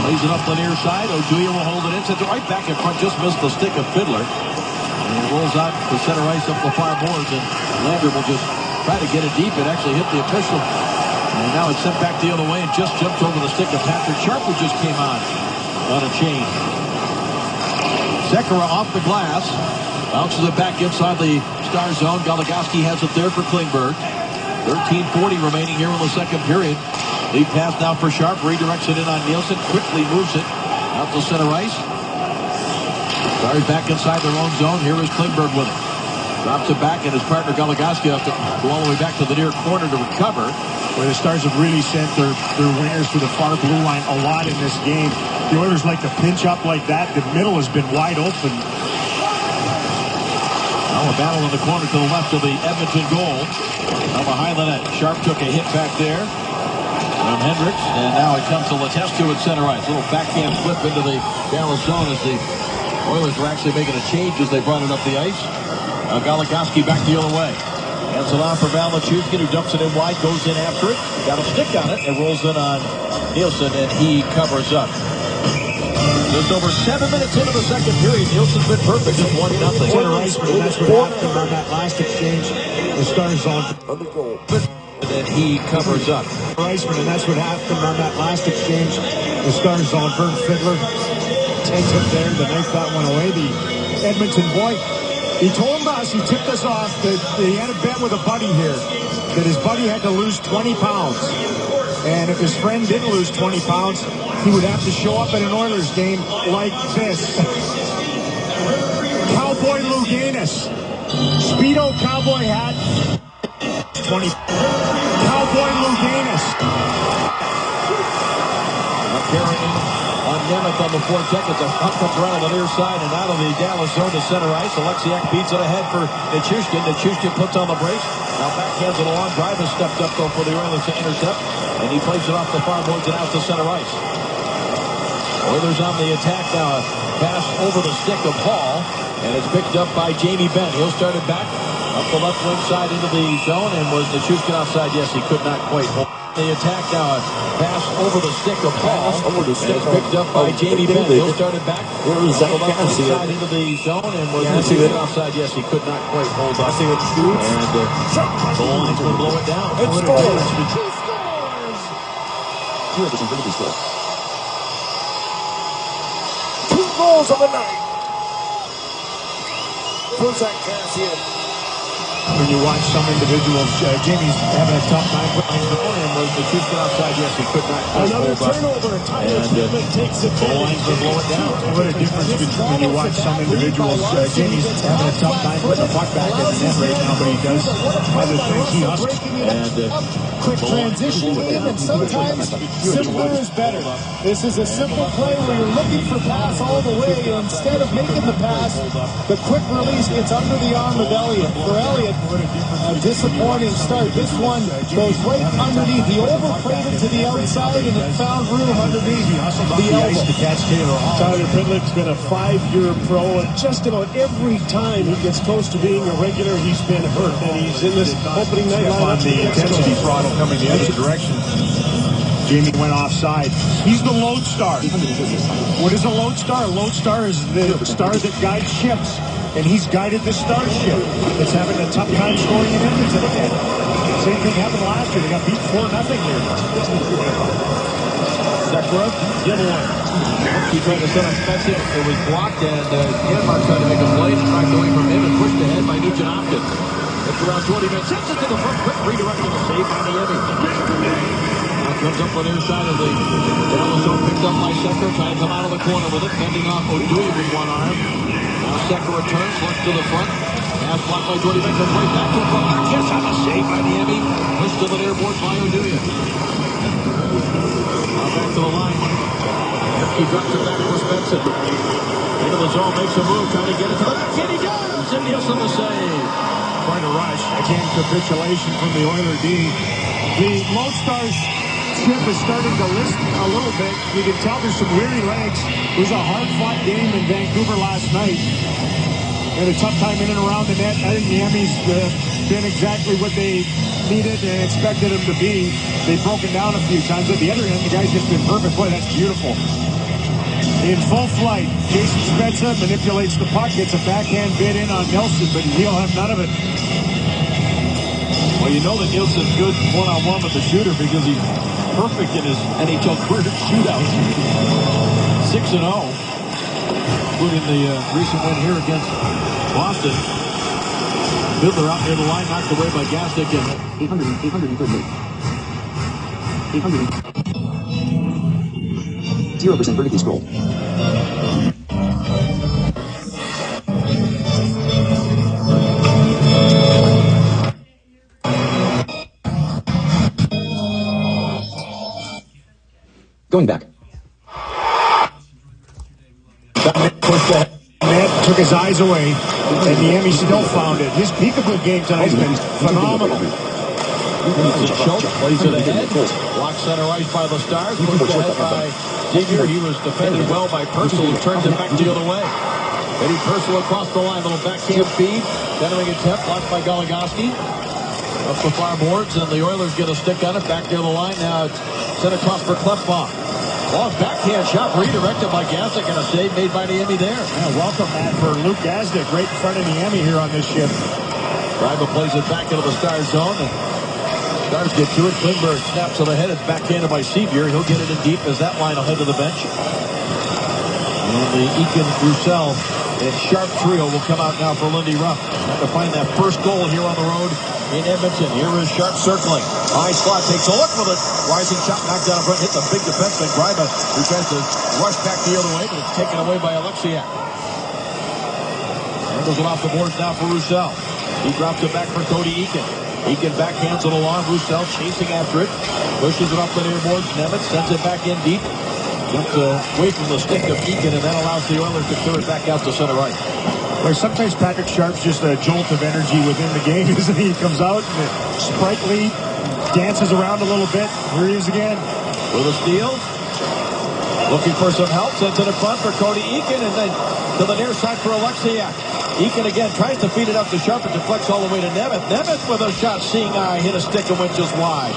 Lays it up the near side. Oduya will hold it in. Sends it right back in front. Just missed the stick of Fiddler. And it rolls out to center ice up the far boards. And Lander will just try to get it deep. It actually hit the official. And now it's sent back the other way. And just jumped over the stick of Patrick Sharp, who just came on a change. Sekera off the glass. Bounces it back inside the Star zone. Goligoski has it there for Klingberg. 13:40 remaining here in the second period. Lead pass now for Sharp. Redirects it in on Nielsen. Quickly moves it out to center ice. Stars back inside their own zone. Here is Klingberg with it. Drops it back, and his partner Goligoski have to go all the way back to the near corner to recover. Where the Stars have really sent their wingers to the far blue line a lot in this game. The Oilers like to pinch up like that. The middle has been wide open. Now a battle in the corner to the left of the Edmonton goal. Now behind the net. Sharp took a hit back there from Hendricks, and now it comes to Letestu at center ice. Little backhand flip into the Dallas zone as the Oilers were actually making a change as they brought it up the ice. Now Goligoski back the other way. Hands it off for Valachukin, who dumps it in wide, goes in after it. Got a stick on it, and rolls in on Nielsen, and he covers up. Just over 7 minutes into the second period. Nielsen's been perfect, just 1-0. Center ice, but that's what happened on that last exchange. The Stars on the goal. And then he covers up. Reisman, and that's what happened on that last exchange. The Stars on Vern Fiddler takes it there to make that one away. The Edmonton boy, he told us, he tipped us off that he had a bet with a buddy here, that his buddy had to lose 20 pounds. And if his friend didn't lose 20 pounds, he would have to show up at an Oilers game like this. Cowboy Lou Gaines. Speedo cowboy hat. 20. Cowboy Lou Gaines. Carrying on Nemeth on the forecheck. It's a puck comes right on the near side and out of the Dallas zone to center ice. Alexiak beats it ahead for Nichushkin. Nichushkin puts on the brakes. Now backhands it along. Drive has stepped up though for the Oilers to intercept. And he plays it off the far boards and out to center ice. Oilers on the attack now. A pass over the stick of Hall. And it's picked up by Jamie Benn. He'll start it back up the left wing side into the zone. And was Nichushkin outside? Yes, he could not quite hold. The attack now. A pass over the stick of Hall. And it's picked up by Jamie Benn. He'll start it back up the left wing side into the zone. And was Nichushkin outside? Yes, he could not quite hold up. And the lines will blow it down. It's scores. Two goals of the night. Zach Cassian. When you watch some individuals, Jamie's having a tough time putting the ball in. Was Nichushkin outside? Yes, he could not. Another turnover. Tyler Treatment takes it. The lines will blow it down. What a difference when you watch some individuals. Jamie's having a tough time putting the puck back in the net right now, but he does other things. He hustles. And Quick transition game, and sometimes simpler is better. This is a simple play where you're looking for pass all the way. Instead of making the pass, the quick release gets under the arm of Elliott. For Elliott, a disappointing start. This one goes right underneath. He overplayed it to the outside, and it found room underneath the elbow. To catch Taylor Hall. Tyler Pitlick's been a 5-year pro, and just about every time he gets close to being a regular, he's been hurt. And he's in this opening night On the intensity throttle coming the other direction. Jamie went offside. He's the lodestar. What is a lodestar? A lodestar is the star that guides ships, and he's guided the Starship. It's having a tough time scoring in Edmonton again. Same thing happened last year. They got beat 4-0 here. Sekera, giveaway. He tried to set up Spencer. It was blocked, and Yanmark tried to make a play. Knocked away from him and pushed ahead by Nugent Hopkins. It's around 20 minutes. Sends it to the front. Quick redirect and a save by Niemi. Now comes up on the near side of the yellow zone. Picked up by Sekera. Trying to come out of the corner with it. Fending off O'Doyle with one arm. Now Sekera returns. Looks to the front. Pass blocked by Jordy Benson. Right back to the front. Yes, on the save by Niemi. Pushed to the near board by O'Doyle. Now back to the line. He drops it back for Spencer. Into the zone, makes a move, trying to get it to the back. And he does! And Nielsen the save. Quite a rush. Again, capitulation from the Oiler D. The Lone Stars ship is starting to list a little bit. You can tell there's some weary legs. It was a hard-fought game in Vancouver last night. Had a tough time in and around the net. I think Niemi's been exactly what they needed and expected him to be. They've broken down a few times. At the other end, the guy's just been perfect. Boy, that's beautiful. In full flight, Jason Spezza manipulates the puck, gets a backhand bid in on Nelson, but he'll have none of it. Well, you know that Nielsen's good one-on-one with the shooter because he's perfect in his NHL career shootouts. 6-0, including the recent win here against Boston. Fiddler out near the line, knocked away by Gastic. 0% vertically scrolled. Going back. Pushed the net, took his eyes away, and Niemi still found it. His peekaboo game tonight has been phenomenal. Schultz plays it ahead. Blocked center ice by the Stars. Pushed ahead by Digger. He was defended well by Purcell, who turns it back the other way. Eddie Purcell across the line. Little backhand feed. Centering attempt. Blocked by Goligoski. Up the far boards, and the Oilers get a stick on it. Back near the line. Now it's sent across for Klefbom. Long backhand shot redirected by Gastic, and a save made by Niemi there. Yeah, welcome, Matt, for Luke Gastic right in front of Niemi here on this ship. Reimer plays it back into the Stars zone. And Stars get to it. Klingberg snaps it ahead. It's backhanded by Sevier. He'll get it in deep as that line will head to the bench. And the Eakin, Roussel, and Sharp trio will come out now for Lindy Ruff. Trying to find that first goal here on the road in Edmonton. Here is Sharp circling. High slot, takes a look with it. Rising shot, knocked down in front, hit the big defenseman, Greiba, who tries to rush back the other way, but it's taken away by Alexiak. Handles it off the boards now for Roussel. He drops it back for Cody Eakin. Eakin backhands it along. Roussel chasing after it. Pushes it up the near boards. Nemeth sends it back in deep. Gets away from the stick of Eakin, and that allows the Oilers to clear it back out to center right. Well, sometimes Patrick Sharp's just a jolt of energy within the game, isn't he? He comes out and sprightly, dances around a little bit. Here he is again. With a steal. Looking for some help. Sends it in front for Cody Eakin, and then to the near side for Alexiak. Eakin again tries to feed it up to Sharp. It deflects all the way to Nemeth. Nemeth with a shot, seeing eye, hit a stick and went just wide.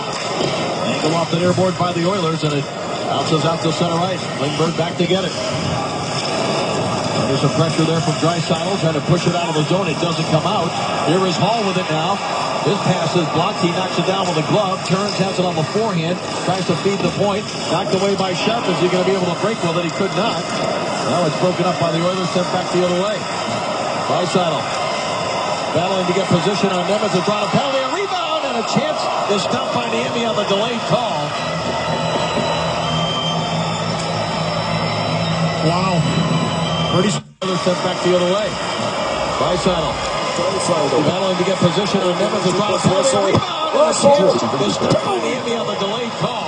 Angle off the near board by the Oilers, and it bounces out to center ice. Klingberg back to get it. And there's some pressure there from Draisaitl, trying to push it out of the zone. It doesn't come out. Here is Hall with it now. His pass is blocked. He knocks it down with a glove. Turns, has it on the forehand. Tries to feed the point. Knocked away by Sharp. Is he going to be able to break with it? He could not. Now it's broken up by the Oilers. Sent back the other way. Draisaitl battling to get position on Nemeth. It's on a penalty. A rebound and a chance is stopped by Niemi on the delayed call. Wow. Pretty Sent back the other way. Draisaitl battling to get position on Nemeth. It's on a penalty. A rebound and a chance is stopped by Niemi on the delayed call.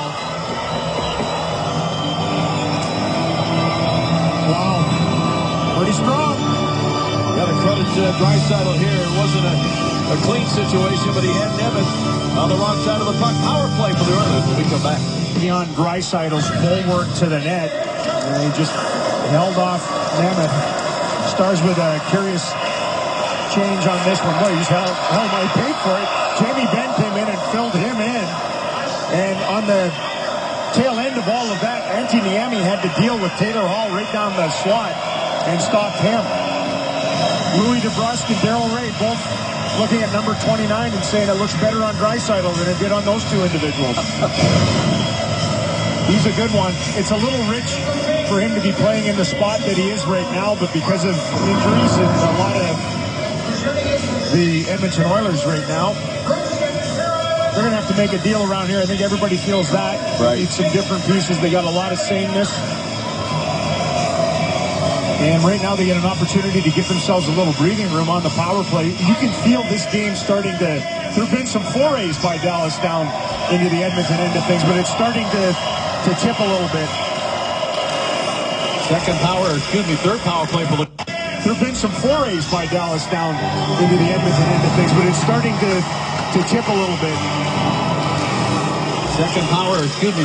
Wow. Pretty strong. Got to credit Draisaitl here. It wasn't a clean situation, but he had Nemeth on the wrong side of the puck. Power play for the Oilers when we come back. Beyond Draisaitl's bulwark to the net, and he just held off Nemeth. Stars with a curious change on this one. Boy, he's held my paid for it. Jamie Benn came in and filled him in. And on the tail end of all of that, Antti Niemi had to deal with Taylor Hall right down the slot and stopped him. Louis DeBrusque and Darrell Ray both looking at number 29 and saying it looks better on Draisaitl than it did on those two individuals. He's a good one. It's a little rich for him to be playing in the spot that he is right now, but because of injuries and a lot of the Edmonton Oilers right now, they're going to have to make a deal around here. I think everybody feels that. Right. Need some different pieces. They got a lot of sameness. And right now they get an opportunity to give themselves a little breathing room on the power play. You can feel this game starting to... There have been some forays by Dallas down into the Edmonton end of things, but it's starting to tip a little bit. Third power play for the... There have been some forays by Dallas down into the Edmonton end of things, but it's starting to tip a little bit.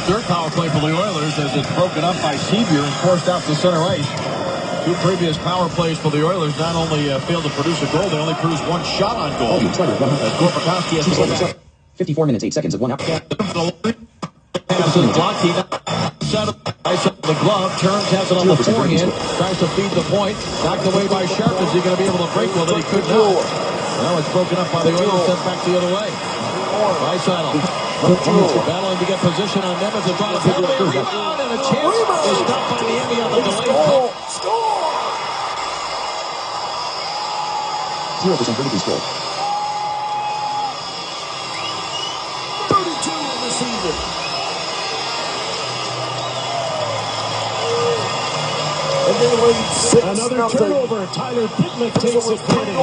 Third power play for the Oilers as it's broken up by Sevier and forced out to center ice. Two previous power plays for the Oilers not only failed to produce a goal, they only produced one shot on goal. Korpikoski has to go back. 54 minutes, 8 seconds of 1 hour. The glove, turns, has it on the forehand, tries to feed the point, knocked away by Sharp. Is he going to be able to break with it? He could not. Now it's broken up by the Oilers, sent back the other way. Draisaitl battling to get position on Nemitz and trying to pick up a rebound, and a chance is stopped by Niemi on the delayed call. 0% vertical score. 32 in the season. And then Another turnover. Tyler Pitlick takes advantage.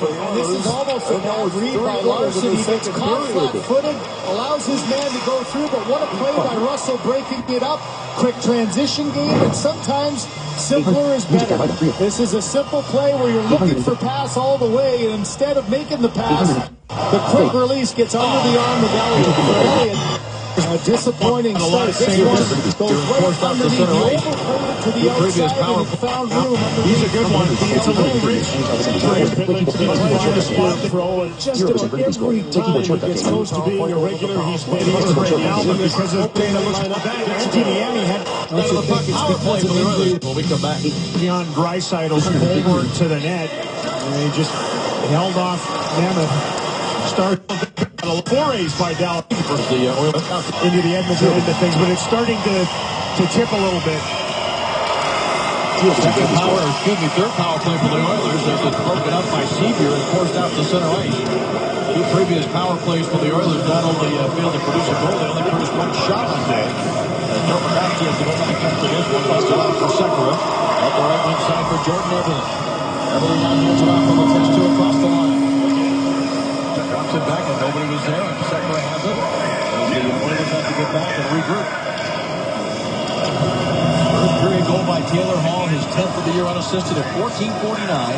And this is almost a bad read by Larson. He gets caught flat-footed, allows his man to go through, but what a play by Russell breaking it up. Quick transition game, and sometimes simpler is better. This is a simple play where you're looking for pass all the way, and instead of making the pass, the quick release gets under the arm of Elliott. A disappointing start. This one goes right underneath. He overplayed it to the outside and found room. He's a good one. It's a little rich. Pitlick to be playing the spot throw, and just about every time he gets close to being a regular, he's been here right now, but because of Dana looks like that, Niemi had When we come back, beyond Draisaitl's forward to the net, and he just held off Nemeth. Start forays by Dallas into the Edmonton end of things, but it's starting to tip a little bit. Third power play for the Oilers as it's broken up by Sevier and forced out to center ice. Two previous power plays for the Oilers not only failed to produce a goal, they only produced one shot on goal. Korpikoski has to go back after this one, busted out for Sekera. Up the right wing side for Jordan Eberle. Eberle now hands it off on the pitch to across the line. Drops it back and nobody was there, and Sekera has it. The Oilers have to get back and regroup. First period goal by Taylor Hall, his 10th of the year unassisted at 14:49.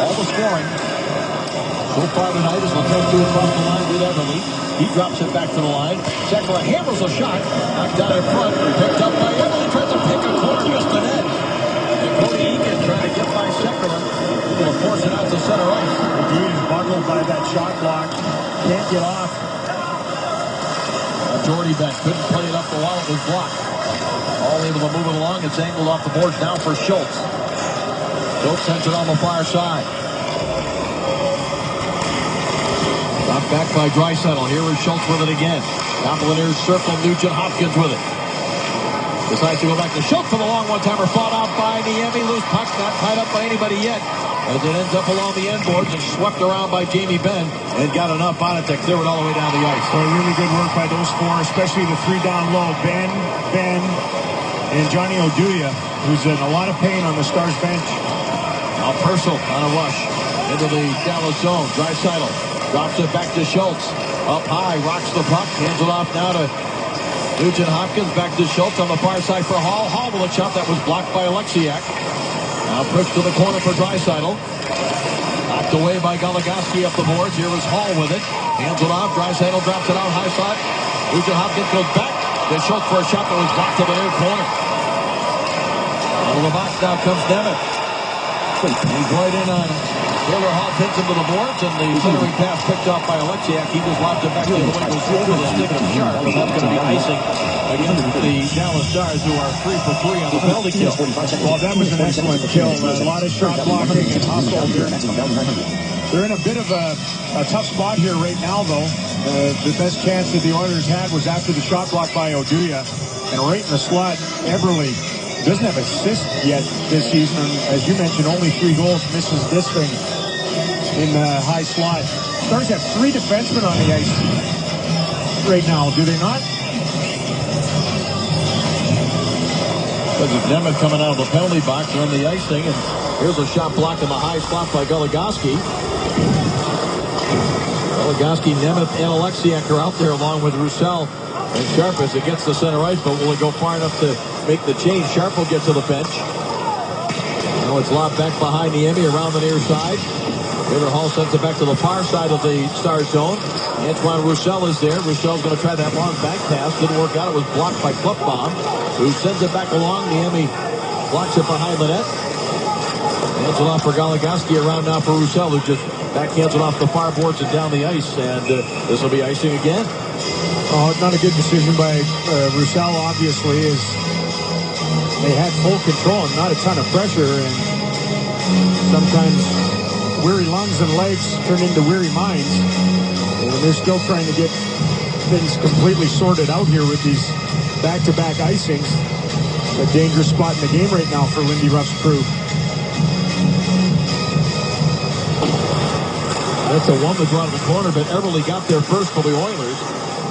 All the scoring so far tonight as Leclerc across the line with Eberle. He drops it back to the line. Sekera hammers a shot, knocked out in front, picked up by Eberle. Tries to pick a corner, just the net. And Cody Eakin trying to get by Sekera. Able to force it out to center ice. He is bundled by that shot block. Can't get off. Jordy back couldn't play it up the wall. It was blocked. All able to move it along. It's angled off the boards now for Schultz. Schultz sends it on the far side. Knocked back by Draisaitl. Here is Schultz with it again. Top of the near circle. Nugent Hopkins with it. Decides to go back to Schultz for the long one-timer. Fought out by Niemi. Loose puck. Not tied up by anybody yet. As it ends up along the end boards and swept around by Jamie Benn and got enough on it to clear it all the way down the ice. So really good work by those four, especially the three down low. Ben, and Johnny Oduya, who's in a lot of pain on the Stars bench. Now Purcell on a rush into the Dallas zone. Draisaitl drops it back to Schultz. Up high, rocks the puck, hands it off now to Nugent Hopkins. Back to Schultz on the far side for Hall. Hall with a shot that was blocked by Alexiak. Now pushed to the corner for Draisaitl. Knocked away by Goligoski up the boards. Here is Hall with it. Hands it off. Draisaitl drops it out high side. Nugent Hopkins goes back. They Schultz for a shot that was blocked to the near corner. Out of the box now comes Nemeth. He's right in on Taylor Hall, pins him to the boards, and the centering pass picked off by Alexiak. He just lobbed it back to the wing. It was over the stick of Sharp, and that's going to be icing against the Dallas Stars, who are 3 for 3 on the penalty kill. Well, that was an excellent kill. A lot of shot blocking and hustle here. They're in a bit of a tough spot here right now, though. the best chance that the Oilers had was after the shot block by Oduya. And right in the slot, Eberle doesn't have assist yet this season. And as you mentioned, only 3 goals, misses this thing in the high slot. Stars have 3 defensemen on the ice right now, do they not? Nemeth coming out of the penalty box on the icing, and here's a shot blocked in the high slot by Goligoski. Goligoski, Nemeth, and Alexiak are out there along with Roussel and Sharp as it gets to center ice, but will it go far enough to make the change? Sharp will get to the bench. Now it's lobbed back behind Niemi around the near side. Taylor Hall sends it back to the far side of the Star zone. Antoine Roussel is there. Roussel's going to try that long back pass. Didn't work out. It was blocked by Klefbom, who sends it back along. Niemi blocks it behind the net. Hands it off for Goligoski. Around now for Roussel, who just backhands it off the far boards and down the ice. And this will be icing again. Oh, not a good decision by Roussel, obviously, as they had full control and not a ton of pressure. And sometimes weary lungs and legs turn into weary minds. And they're still trying to get things completely sorted out here with these back-to-back icings. A dangerous spot in the game right now for Lindy Ruff's crew. That's a one to draw to the corner, but Eberle got there first for the Oilers.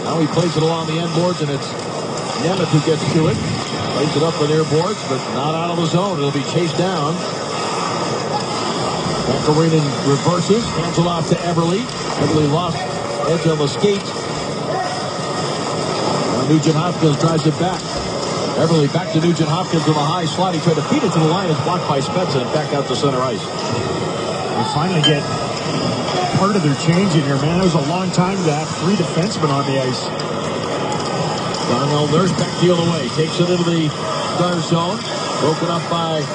Now he plays it along the end boards, and it's Nemeth who gets to it. Plays it up the near boards, but not out of the zone. It'll be chased down. Macarena reverses, hands it off to Eberle. Eberle lost edge on the skate. Now Nugent Hopkins drives it back. Eberle back to Nugent Hopkins with a high slot. He tried to feed it to the line. It's blocked by Spezza and back out to center ice. They finally get part of their change in here, man. It was a long time to have 3 defensemen on the ice. Darnell Nurse back the other way. Takes it into the Star zone. Broken up by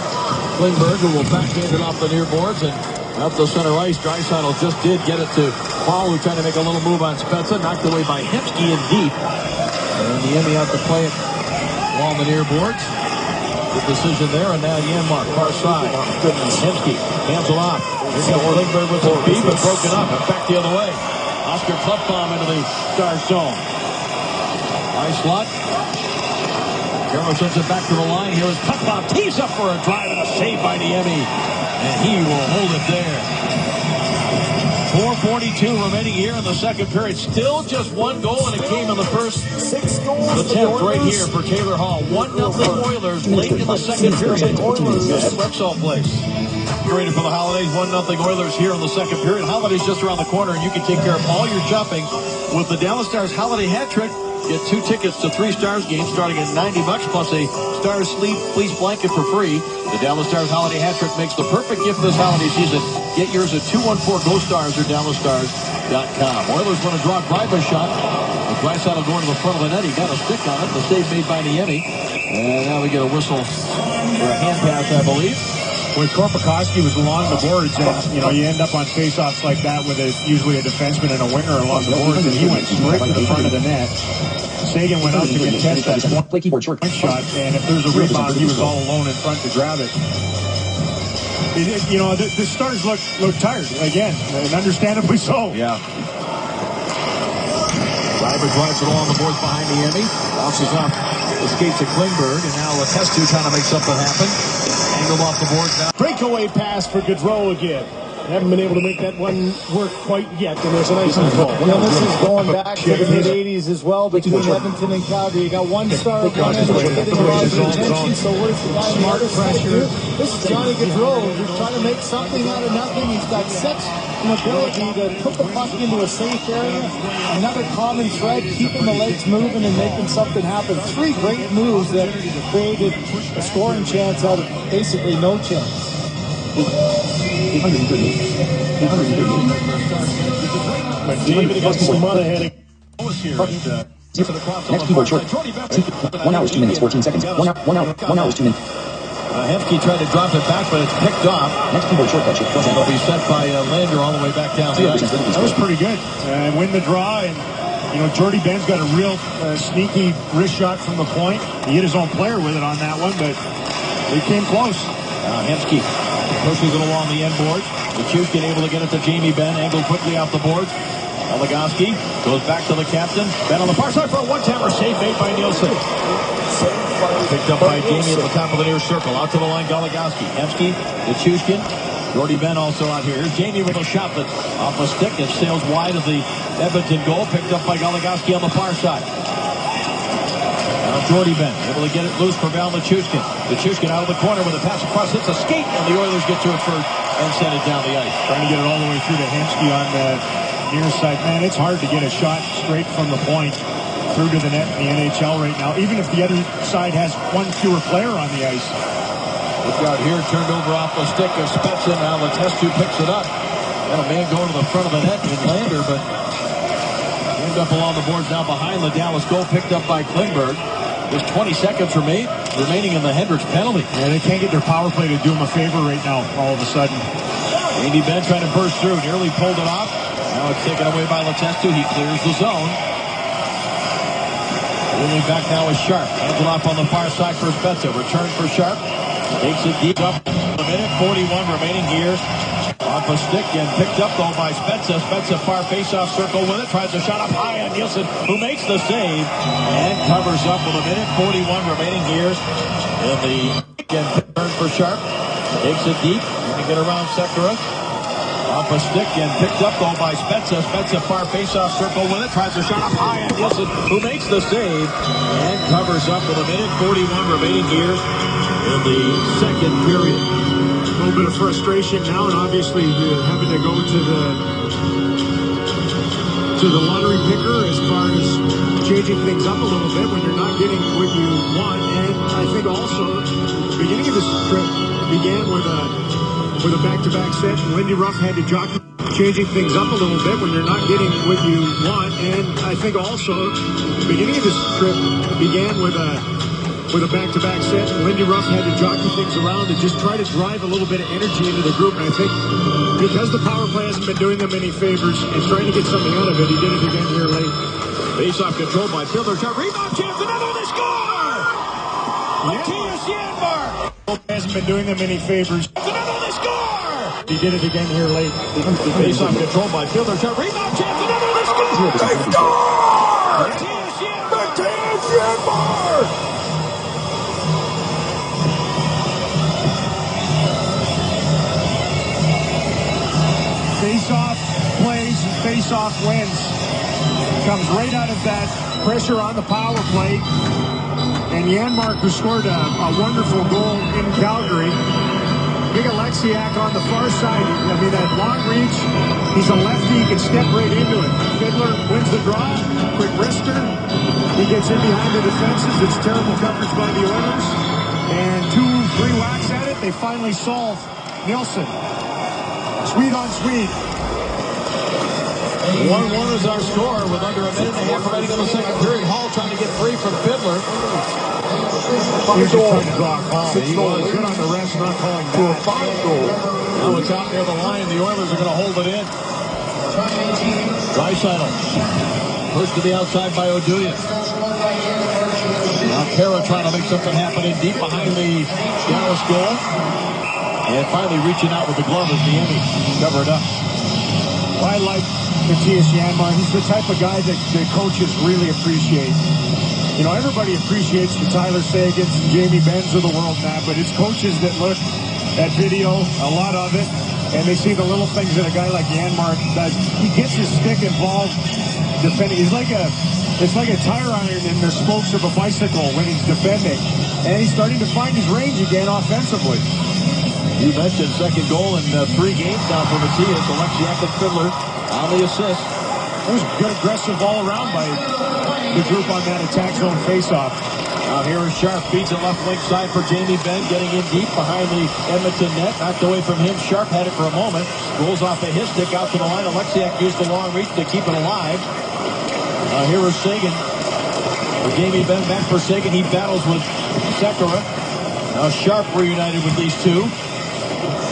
Klingberg, who will backhand it off the near boards and out to center ice. Draisaitl just did get it to Paul, who tried to make a little move on Spezza. Knocked away by Hemsky in deep. And Niemi out to play it along the near boards. Good decision there, and now Janmark, far side. Goodness. Hemsky hands it off. Here's Klingberg with some speed, but broken up. And back the other way. Oscar Klefbom into the Star zone. High slot. Carroll sends it back to the line. Here is Klefbom. Tees up for a drive and a save by Niemi. And he will hold it there. 4:42 remaining here in the second period. Still just 1 goal, and it came in the first 6 goals. attempt right here for Taylor Hall. 1-0 Oilers late in the second period. Oilers at Rexall Place. Ready for the holidays. 1-0 Oilers here in the second period. Holidays just around the corner, and you can take care of all your shopping with the Dallas Stars Holiday Hat Trick. Get 2 tickets to 3 Stars games starting at $90 plus a Stars fleece blanket for free. The Dallas Stars Holiday Hat Trick makes the perfect gift this holiday season. Get yours at 214-GO-STARS or DallasStars.com. Oilers want to draw Greiba's shot. With Draisaitl going to the front of the net. He got a stick on it. The save made by Niemi. And now we get a whistle for a hand pass, I believe. With Korpikoski was along the boards, and you end up on faceoffs like that with usually a defenseman and a winger along the boards, and he went straight to the front of the net. Sagan went out to contest that point shot, and if there's a rebound, he was all alone in front to grab it. The Stars look tired again, and understandably so. Yeah. Greiber drives it along the boards behind Niemi. Bounces off the skates to Klingberg, and now Letestu trying to make something happen. Angled off the boards now. Breakaway pass for Gaudreau again. Haven't been able to make that one work quite yet, and there's a nice goal. This is going back to the mid-'80s as well between Edmonton and Calgary. You got one star of one end getting a lot of attention, so where's the guy smart pressure? This is Johnny Gaudreau. He's trying to make something out of nothing. He's got such an ability to put the puck into a safe area. Another common thread, keeping the legs moving and making something happen. 3 great moves that created a scoring chance out of basically no chance. 838. But David against Sumana heading. Next keyboard short. 1 hour, 2 minutes, 14 seconds. 1 hour, 2 minutes. Hemsky tried to drop it back, but it's picked off. Next keyboard shortcut shift. It'll be sent by Lander all the way back down the ice. That was pretty good. Win the draw, and Jordy Ben's got a real sneaky wrist shot from the point. He hit his own player with it on that one, but they came close. Hemsky pushes it along the end boards. Nichushkin able to get it to Jamie Benn. Angled quickly off the boards. Goligoski goes back to the captain. Ben on the far side for a one-timer save made by Nielsen. Picked up by Jamie at the top of the near circle. Out to the line, Goligoski. Hemsky, Nichushkin. Jordy Ben also out here. Here's Jamie with a shot, but off a stick. It sails wide of the Edmonton goal. Picked up by Goligoski on the far side. Now Jordy Ben able to get it loose for Val Nichushkin. Nichushkin out of the corner with a pass across. Hits a skate, and the Oilers get to it first and send it down the ice. Trying to get it all the way through to Hemsky on the near side. Man, it's hard to get a shot straight from the point through to the net in the NHL right now, even if the other side has one fewer player on the ice. Look out here, turned over off the stick of Spezza. Now Letestu picks it up. Got a man going to the front of the net in Lander, but end up along the boards now behind the Dallas goal, picked up by Klingberg. There's 20 seconds remaining in the Hendricks penalty. Yeah, they can't get their power play to do them a favor right now, all of a sudden. Andy Ben trying to burst through, nearly pulled it off. Now it's taken away by Letestu. He clears the zone. Wheeling back now is Sharp. Hands it off on the far side for Spezza. Return for Sharp. Takes it deep up. A minute 41 remaining here. Off a stick and picked up though by Spezza. Spezza far face-off circle with it. Tries a shot up high on Nielsen, who makes the save and covers up with a minute 41 remaining here. In the again turn for Sharp. Takes it deep. Trying to get around Sekera. Off a stick and picked up though by Spezza. Spezza far face-off circle with it. Tries a shot up high on Nielsen, who makes the save and covers up with a minute 41 remaining here in the second period. A little bit of frustration now, and obviously having to go to the lottery picker as far as changing things up a little bit when you're not getting what you want. And I think also the beginning of this trip began with a back-to-back set, and Lindy Ruff had to jockey changing things up a little bit when you're not getting what you want. And I think also the beginning of this trip began with a back-to-back set, and Lindy Ruff had to jockey things around and just try to drive a little bit of energy into the group. And I think because the power play hasn't been doing them any favors and trying to get something out of it, he did it again here late. Face-off control by Fielder. Shot, rebound chance, another one, they score! Matthias Janmark! Hasn't been doing them any favors. Another one, they score! He did it again here late. Face-off control by Fielder. Shot, rebound chance, another one, they score! They score! Matthias Janmark! Matthias Janmark! Face-off plays, face-off wins. Comes right out of that pressure on the power play. And Janmark, who scored a wonderful goal in Calgary. Big Alexiak on the far side. I mean, that long reach. He's a lefty. He can step right into it. Fiddler wins the draw. Quick wrister. He gets in behind the defenses. It's terrible coverage by the Oilers. And 2-3 whacks at it. They finally solve Nielsen. Sweet on sweet. 1-1 is our score with under a minute and a half remaining in the second period. Hall trying to get free from Fiddler. Here's a trying to draw a call. He was good on the rest, not calling back. Now it's out near the line. The Oilers are going to hold it in. Draisaitl. Pushed to the outside by O'Duyan. Now Kara trying to make something happen in deep behind the Dallas goal. And finally reaching out with the glove as the Emmy covered up. I like Matthias Janmark. He's the type of guy that the coaches really appreciate. You know, everybody appreciates the Tyler Sagans and Jamie Benns of the world now, but it's coaches that look at video, a lot of it, and they see the little things that a guy like Janmark does. He gets his stick involved defending. It's like a tire iron in the spokes of a bicycle when he's defending. And he's starting to find his range again offensively. You mentioned second goal in 3 games now for Matthias. Alexiak and Fiddler on the assist. It was good aggressive all around by the group on that attack zone faceoff. Now here is Sharp. Feeds it left wing side for Jamie Benn. Getting in deep behind the Edmonton net. Knocked away from him. Sharp had it for a moment. Rolls off of his stick out to the line. Alexiak used the long reach to keep it alive. Now here is Sagan. For Jamie Benn back for Sagan. He battles with Sekera. Now Sharp reunited with these two.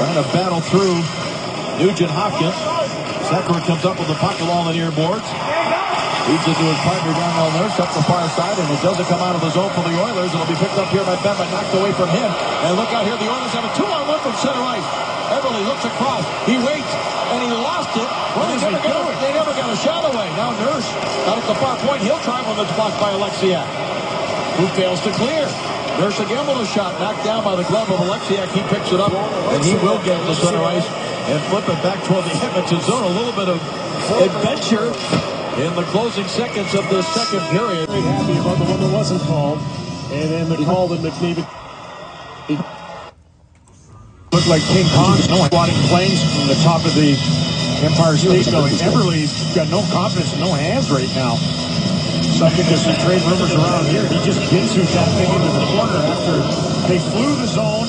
Trying to battle through Nugent Hopkins. Sekera comes up with the puck along the near boards. Feeds it to his partner down on there, up the far side, and it doesn't come out of the zone for the Oilers. It'll be picked up here by Ben, but knocked away from him. And look out here, the Oilers have a 2-on-1 from center ice. Everly looks across. He waits, and he lost it. Well, they never got a shot off the far point. He'll try one that's blocked by Alexiak, who fails to clear. There's a Gamble's shot knocked down by the glove of Alexiak. He picks it up, and he will get to center ice and flip it back toward the Edmonton zone. A little bit of adventure in the closing seconds of this second period. Very happy about the one that wasn't called. And then the call that McNeven looked like King Kong squatting planes from the top of the Empire State Building. Eberle's got no confidence, no hands right now. Something there's some trade rumors around here. He just ginsued that thing into the corner after they flew the zone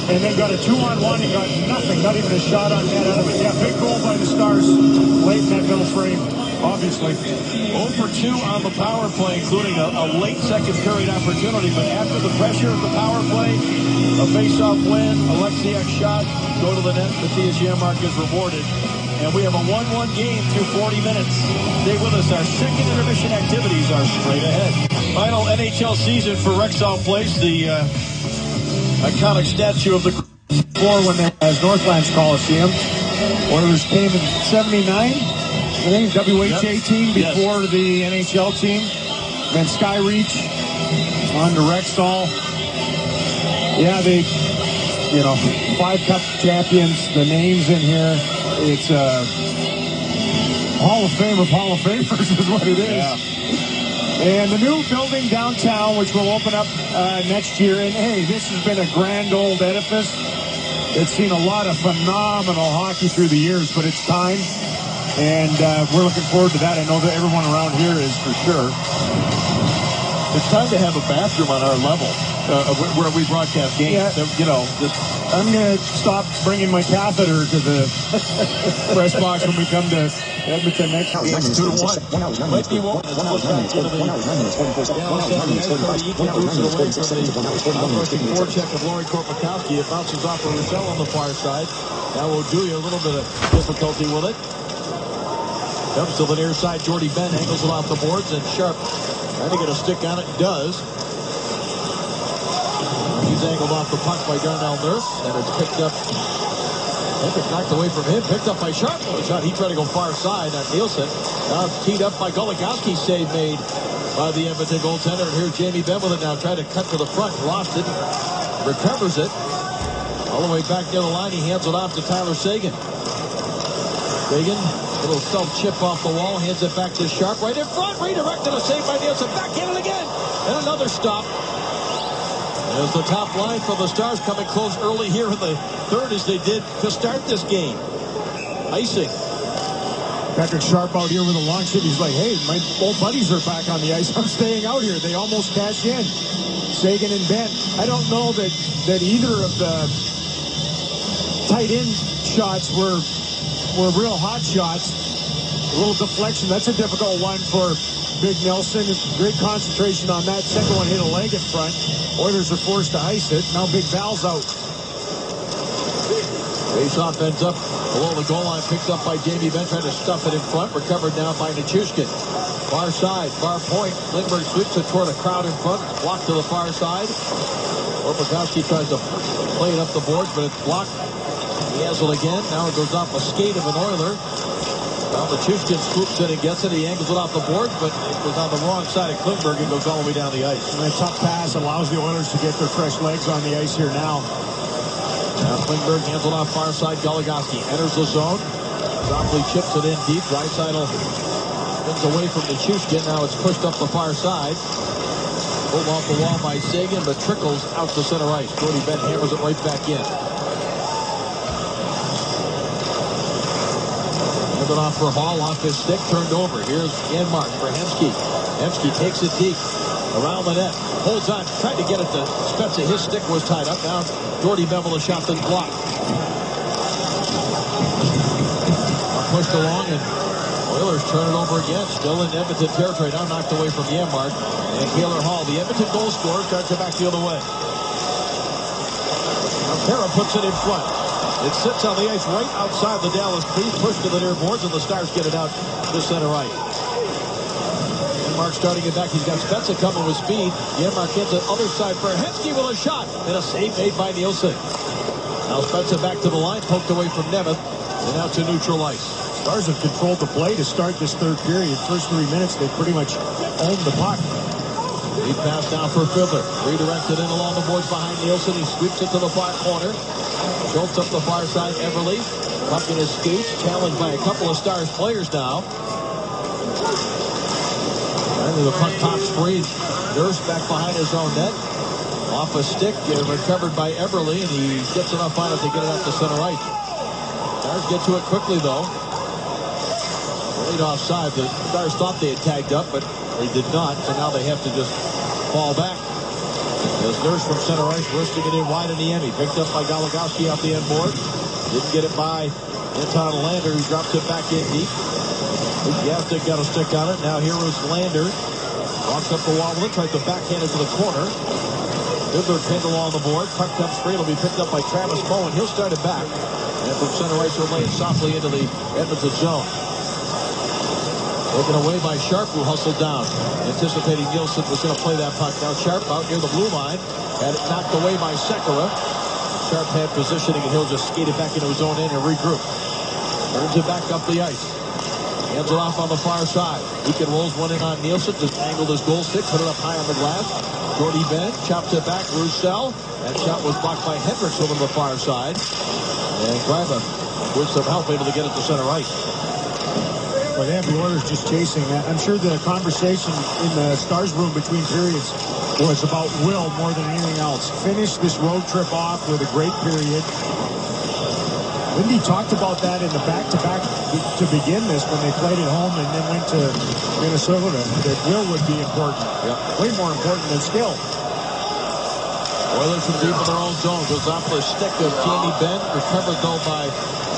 and then got a 2-on-1 and got nothing, not even a shot on net out of it. Yeah, big goal by the Stars late in that middle frame, obviously. 0 for 2 on the power play, including a late second period opportunity. But after the pressure of the power play, a face-off win, Alexiak shot, go to the net. Matthias Janmark is rewarded. And we have a 1-1 game through 40 minutes. Stay with us. Our second intermission activities are straight ahead. Final NHL season for Rexall Place. The iconic statue of the Before when they as Northlands Coliseum. Oilers came in 79. I think WHA team before the NHL team. Then Skyreach on to Rexall. Yeah, they, 5 Cup champions. The names in here. It's Hall of Fame of Hall of Famers is what it is. Yeah. And the new building downtown, which will open up next year. And, hey, this has been a grand old edifice. It's seen a lot of phenomenal hockey through the years, but it's time. And we're looking forward to that. I know that everyone around here is for sure. It's time to have a bathroom on our level where we broadcast games. Yeah. I'm going to stop bringing my catheter to the press box when we come to Edmonton next game. 2-1. 1 hour, 9 minutes, 1 hour, 9 minutes, 44 seconds. 1 hour, 9 minutes, 44 seconds. 1 hour, 9 minutes, 40 seconds. 1 hour, 41 minutes, 50 minutes. Forecheck of Laurie Korpakowski. It bounces off of Roussel on the far side. Now Oduya, a little bit of difficulty with it. Comes to the near side. Jordy Ben angles it off the boards, and Sharp trying to get a stick on it. Does. He's angled off the puck by Darnell Nurse, and it's picked up. It's knocked away from him. Picked up by Sharp. Shot. He tried to go far side on Nielsen. Now teed up by Goligoski. Save made by the Edmonton goaltender. And here's Jamie Benn with it now. Trying to cut to the front. Lost it. Recovers it. All the way back near the line. He hands it off to Tyler Seguin. Seguin, little self-chip off the wall. Hands it back to Sharp. Right in front. Redirected. A save by Nielsen. Back in it again. And another stop. As the top line for the Stars coming close early here in the third as they did to start this game. Icing. Patrick Sharp out here with a long shot. He's like, hey, my old buddies are back on the ice. I'm staying out here. They almost cash in. Seguin and Ben. I don't know that either of the tight end shots were real hot shots. A little deflection. That's a difficult one for Big Nelson. Great concentration on that. Second one hit a leg in front. Oilers are forced to ice it. Now Big Val's out. Face-off ends up below the goal line. Picked up by Jamie Benn. Trying to stuff it in front. Recovered now by Nichushkin. Far side. Far point. Lindbergh sweeps it toward a crowd in front. Blocked to the far side. Korpakowski tries to play it up the boards, but it's blocked. He has it again. Now it goes off a skate of an Oiler. Now Nichushkin swoops in and gets it. He angles it off the boards, but it was on the wrong side of Klingberg and goes all the way down the ice. And a tough pass allows the Oilers to get their fresh legs on the ice here now. Now Klingberg hands it off far side. Goligoski enters the zone. Softly chips it in deep. Draisaitl spins away from Nichushkin. Now it's pushed up the far side. Pulled off the wall by Seguin, but trickles out to center ice. Jordy Ben hammers it right back in. It off for Hall, off his stick, turned over. Here's Janmark for Hemsky. Hemsky takes it deep around the net, holds on, tried to get it to Spezza. His stick was tied up. Now Jordy Bevel, a shot that's blocked. Pushed along, and Oilers turn it over again. Still in Edmonton territory. Now knocked away from Janmark and Taylor Hall. The Edmonton goal scorer starts it back the other way. Now Kara puts it in front. It sits on the ice right outside the Dallas crease, pushed to the near boards, and the Stars get it out to center ice. Janmark starting it back. He's got Spezza coming with speed. Janmark hits the other side for Hemsky with a shot, and a save made by Nielsen. Now Spezza back to the line, poked away from Nemeth. And out to neutral ice. Stars have controlled the play to start this third period. First 3 minutes, they pretty much owned the puck. He passed down for Fiddler. Redirected in along the boards behind Nielsen. He sweeps it to the far corner. Schultz up the far side. Everly. Puck in his skates. Challenged by a couple of Stars players now. And the puck pops free. Nurse back behind his own net. Off a stick. Recovered by Everly. And he gets enough on it to get it up to center ice. Stars get to it quickly, though. Right offside. The Stars thought they had tagged up, but they did not. So now they have to just fall back. As Nurse from center ice wristing it in wide in the Emmy. Picked up by Gologowski off the end board. Didn't get it by Anton Lander, who drops it back in deep. Yastic got a stick on it. Now here is Lander. Walks up the wall with it. Tries to backhand it to the corner. Fiddler pinned along the board. Puck comes free. It'll be picked up by Travis Bowen. He'll start it back. And from center ice, he'll lay it softly into the Edmonton zone. Taken away by Sharp, who hustled down. Anticipating Nielsen was going to play that puck. Now Sharp out near the blue line. Had it knocked away by Sekera. Sharp had positioning, and he'll just skate it back into his own end and regroup. Turns it back up the ice. Hands it off on the far side. Eakin rolls one in on Nielsen. Just angled his goal stick. Put it up high on the glass. Jordy Ben chops it back. Roussel. That shot was blocked by Hendricks over the far side. And Greiba with some help able to get it to center ice. Well, they have the Oilers just chasing. I'm sure the conversation in the Stars room between periods was about will more than anything else. Finish this road trip off with a great period. Lindy talked about that in the back-to-back to begin this when they played at home and then went to Minnesota. That will would be important. Yep. Way more important than skill. Oilers from deep in their own zone. Goes off the stick of Jamie Benn. Recovered, though, by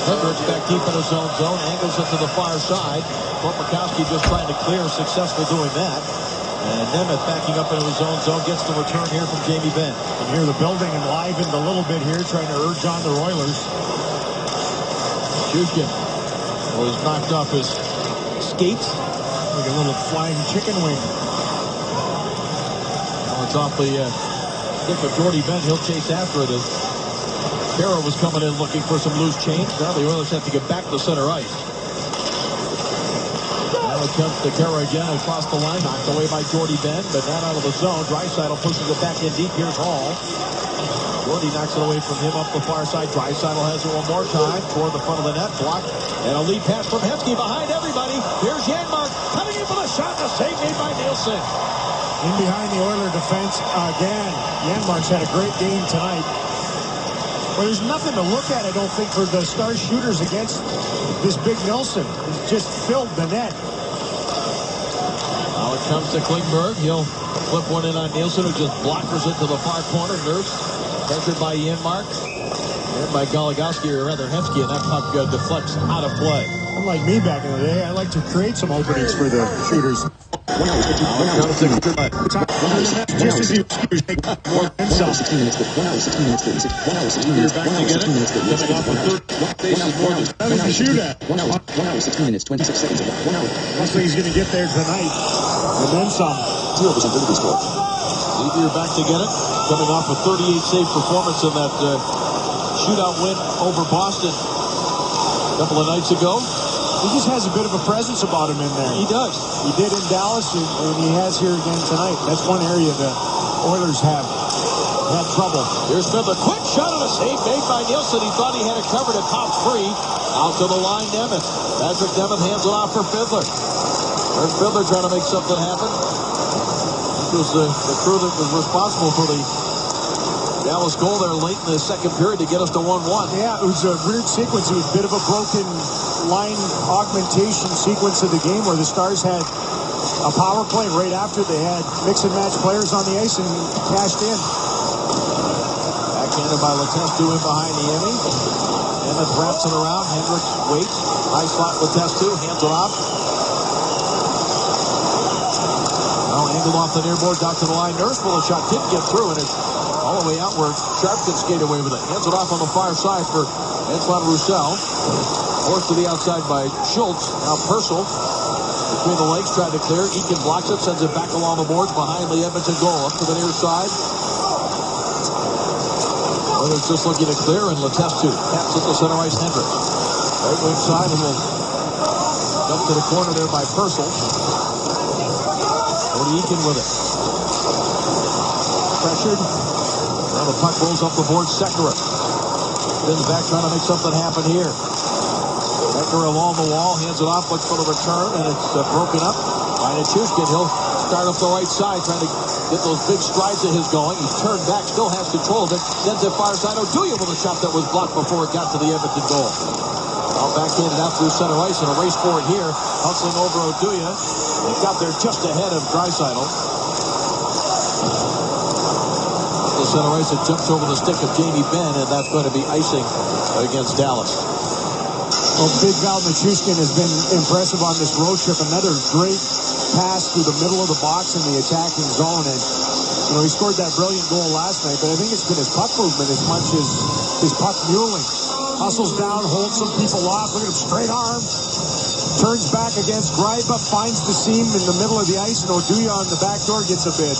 Hendricks back deep in his own zone. Angles it to the far side. Korpakowski just trying to clear. Successful doing that. And Nemeth backing up into his own zone. Gets the return here from Jamie Benn. And here the building enlivened a little bit here, trying to urge on the Oilers. Shushkin was knocked off his skates. Like a little flying chicken wing. Now it's off the stick of Jordy Ben. He'll chase after it as Kara was coming in looking for some loose change. Now the Oilers have to get back to center ice. Now it comes to Kara again across the line. Knocked away by Jordy Ben, but not out of the zone. Draisaitl pushes it back in deep. Here's Hall. Jordy knocks it away from him up the far side. Draisaitl has it one more time toward the front of the net. Blocked. And a lead pass from Hemsky behind everybody. Here's Janmark coming in for the shot. The save made by Nielsen. In behind the Oiler defense again. Janmark's had a great game tonight. Well, there's nothing to look at, I don't think, for the Stars shooters against this big Nielsen. He's just filled the net. Now it comes to Klingberg. He'll flip one in on Nielsen, who just blockers it to the far corner. Nurse pressured by Janmark. And by Gologowski, or rather Hemsky, and that puck deflects out of play. Unlike me back in the day, I like to create some openings for the shooters. Just as you take more himself. 16 minutes, 1 hour, 16 minutes, 36. 1 hour, 16 minutes, 1 hour, 16 minutes, 36. Coming off a third bases more than That was the shoot at. 1 hour, 16 minutes, 26 seconds. 1 hour. Looks like he's going to get there tonight. And then some. 0% ability score. Ethier back to get it. Coming off a 38 save performance in that shootout win over Boston a couple of nights ago. He just has a bit of a presence about him in there. He does. He did in Dallas, and he has here again tonight. That's one area the Oilers have had trouble. Here's Fiddler. Quick shot and a save made by Nielsen. He thought he had it covered. It popped free. Out to the line, Nemeth. Patrick Nemeth hands it off for Fiddler. There's Fiddler trying to make something happen. This was the crew that was responsible for the Dallas goal there late in the second period to get us to 1-1. Yeah, it was a weird sequence. It was a bit of a broken line augmentation sequence of the game where the Stars had a power play right after they had mix and match players on the ice and cashed in. Backhanded by Letestu in behind the Emmy. Nemeth wraps it around. Hendricks waits. High slot Letestu. Hands it off. Now angled off the near board. Down to the line. Nurse for the shot. Didn't get through, and it's all the way outward. Sharp can skate away with it. Hands it off on the far side for Antoine Roussel. Forced to the outside by Schultz. Now Purcell between the legs tried to clear. Eakin blocks it, sends it back along the boards behind the Edmonton goal. Up to the near side. Oilers just looking to clear, and Letestu taps it to center ice Hendricks. Right wing side, and will dump to the corner there by Purcell. Eakin with it. Pressured. Now the puck rolls up the board. Sekera spins back, trying to make something happen here. Sekera along the wall, hands it off, looks for the return, and it's broken up by Nichushkin. He'll start up the right side, trying to get those big strides of his going. He's turned back, still has control of it. Sends it far side. Oduya with a shot that was blocked before it got to the Edmonton goal. Now backhanded out through center ice, and a race for it here. Hustling over Oduya. They got there just ahead of Draisaitl. The center ice, it jumps over the stick of Jamie Benn, and that's going to be icing against Dallas. Well, Big Val Nichushkin has been impressive on this road trip. Another great pass through the middle of the box in the attacking zone. And, you know, he scored that brilliant goal last night, but I think it's been his puck movement as much as his puck muling. Hustles down, holds some people off. Look at him, straight arm. Turns back against Greiba, finds the seam in the middle of the ice, and Oduya on the back door gets a bid.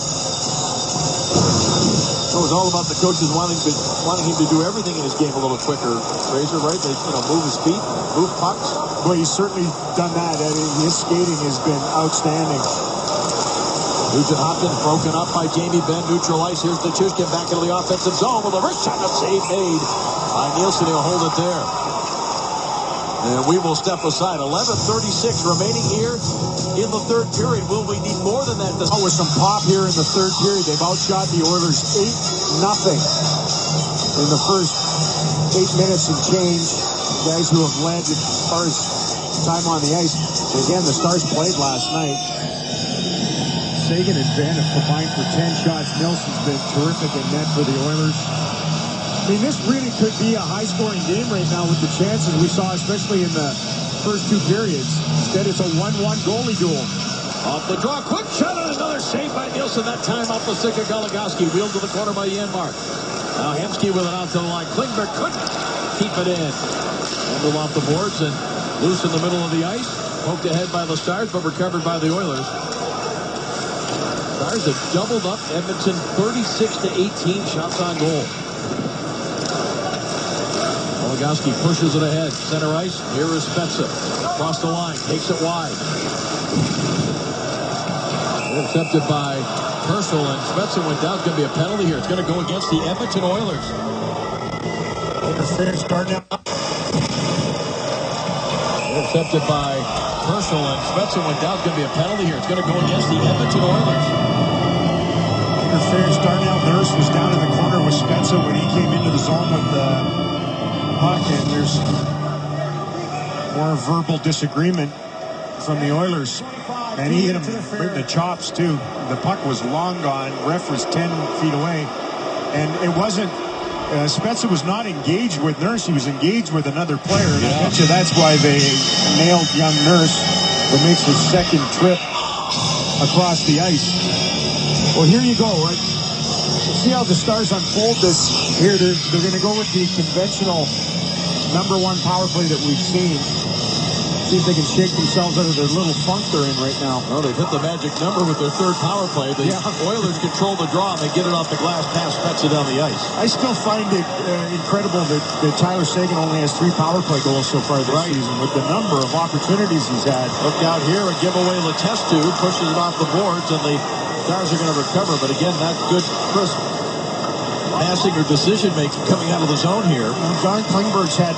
It was all about the coaches wanting him to do everything in his game a little quicker, Fraser, right? They, move his feet, move pucks. Well, he's certainly done that. I mean, his skating has been outstanding. Nugent Hopkins broken up by Jamie Benn, neutral ice. Here's Nichushkin back into the offensive zone with a wrist shot, a save made by Nielsen. He'll hold it there. And we will step aside. 11:36 remaining here in the third period. Will we need more than that? With some pop here in the third period, they've outshot the Oilers 8-0 in the first 8 minutes and change. Guys who have led as far as time on the ice. And again, the Stars played last night. Sagan and Benn have combined for 10 shots. Nelson's been terrific in net for the Oilers. I mean, this really could be a high-scoring game right now with the chances we saw, especially in the first two periods. Instead, it's a 1-1 goalie duel. Off the draw, quick shot, and another save by Nielsen. That time off the stick of Goligoski. Wheeled to the corner by Janmark. Now Hemsky with it out to the line. Klingberg couldn't keep it in. Handled off the boards and loose in the middle of the ice. Poked ahead by the Stars, but recovered by the Oilers. Stars have doubled up Edmonton 36-18 shots on goal. Goligoski pushes it ahead. Center ice. Here is Spezza. Across the line. Takes it wide. Intercepted by Purcell, and Spezza went down. It's going to be a penalty here. It's going to go against the Edmonton Oilers. Interference starting out. Intercepted by Purcell, and Spezza went down. It's going to be a penalty here. It's going to go against the Edmonton Oilers. Interference starting out. Nurse was down in the corner with Spezza when he came into the zone with the puck, and there's more verbal disagreement from the Oilers. And he hit him right in the chops, too. The puck was long gone. Ref was 10 feet away. And it wasn't... Spezza was not engaged with Nurse. He was engaged with another player. And I bet you that's why they nailed young Nurse, who makes his second trip across the ice. Well, here you go. Right? See how the Stars unfold this here. They're going to go with the conventional #1 power play that we've seen. See if they can shake themselves out of their little funk they're in right now. Well, they've hit the magic number with their third power play. The Oilers control the draw, and they get it off the glass, pass Spezza down the ice. I still find it incredible that Tyler Seguin only has 3 power play goals so far this season with the number of opportunities he's had. Look out here, a giveaway. Letestu pushes it off the boards, and the Stars are going to recover. But again, not good, crisp passing or decision-making coming out of the zone here. John Klingberg's had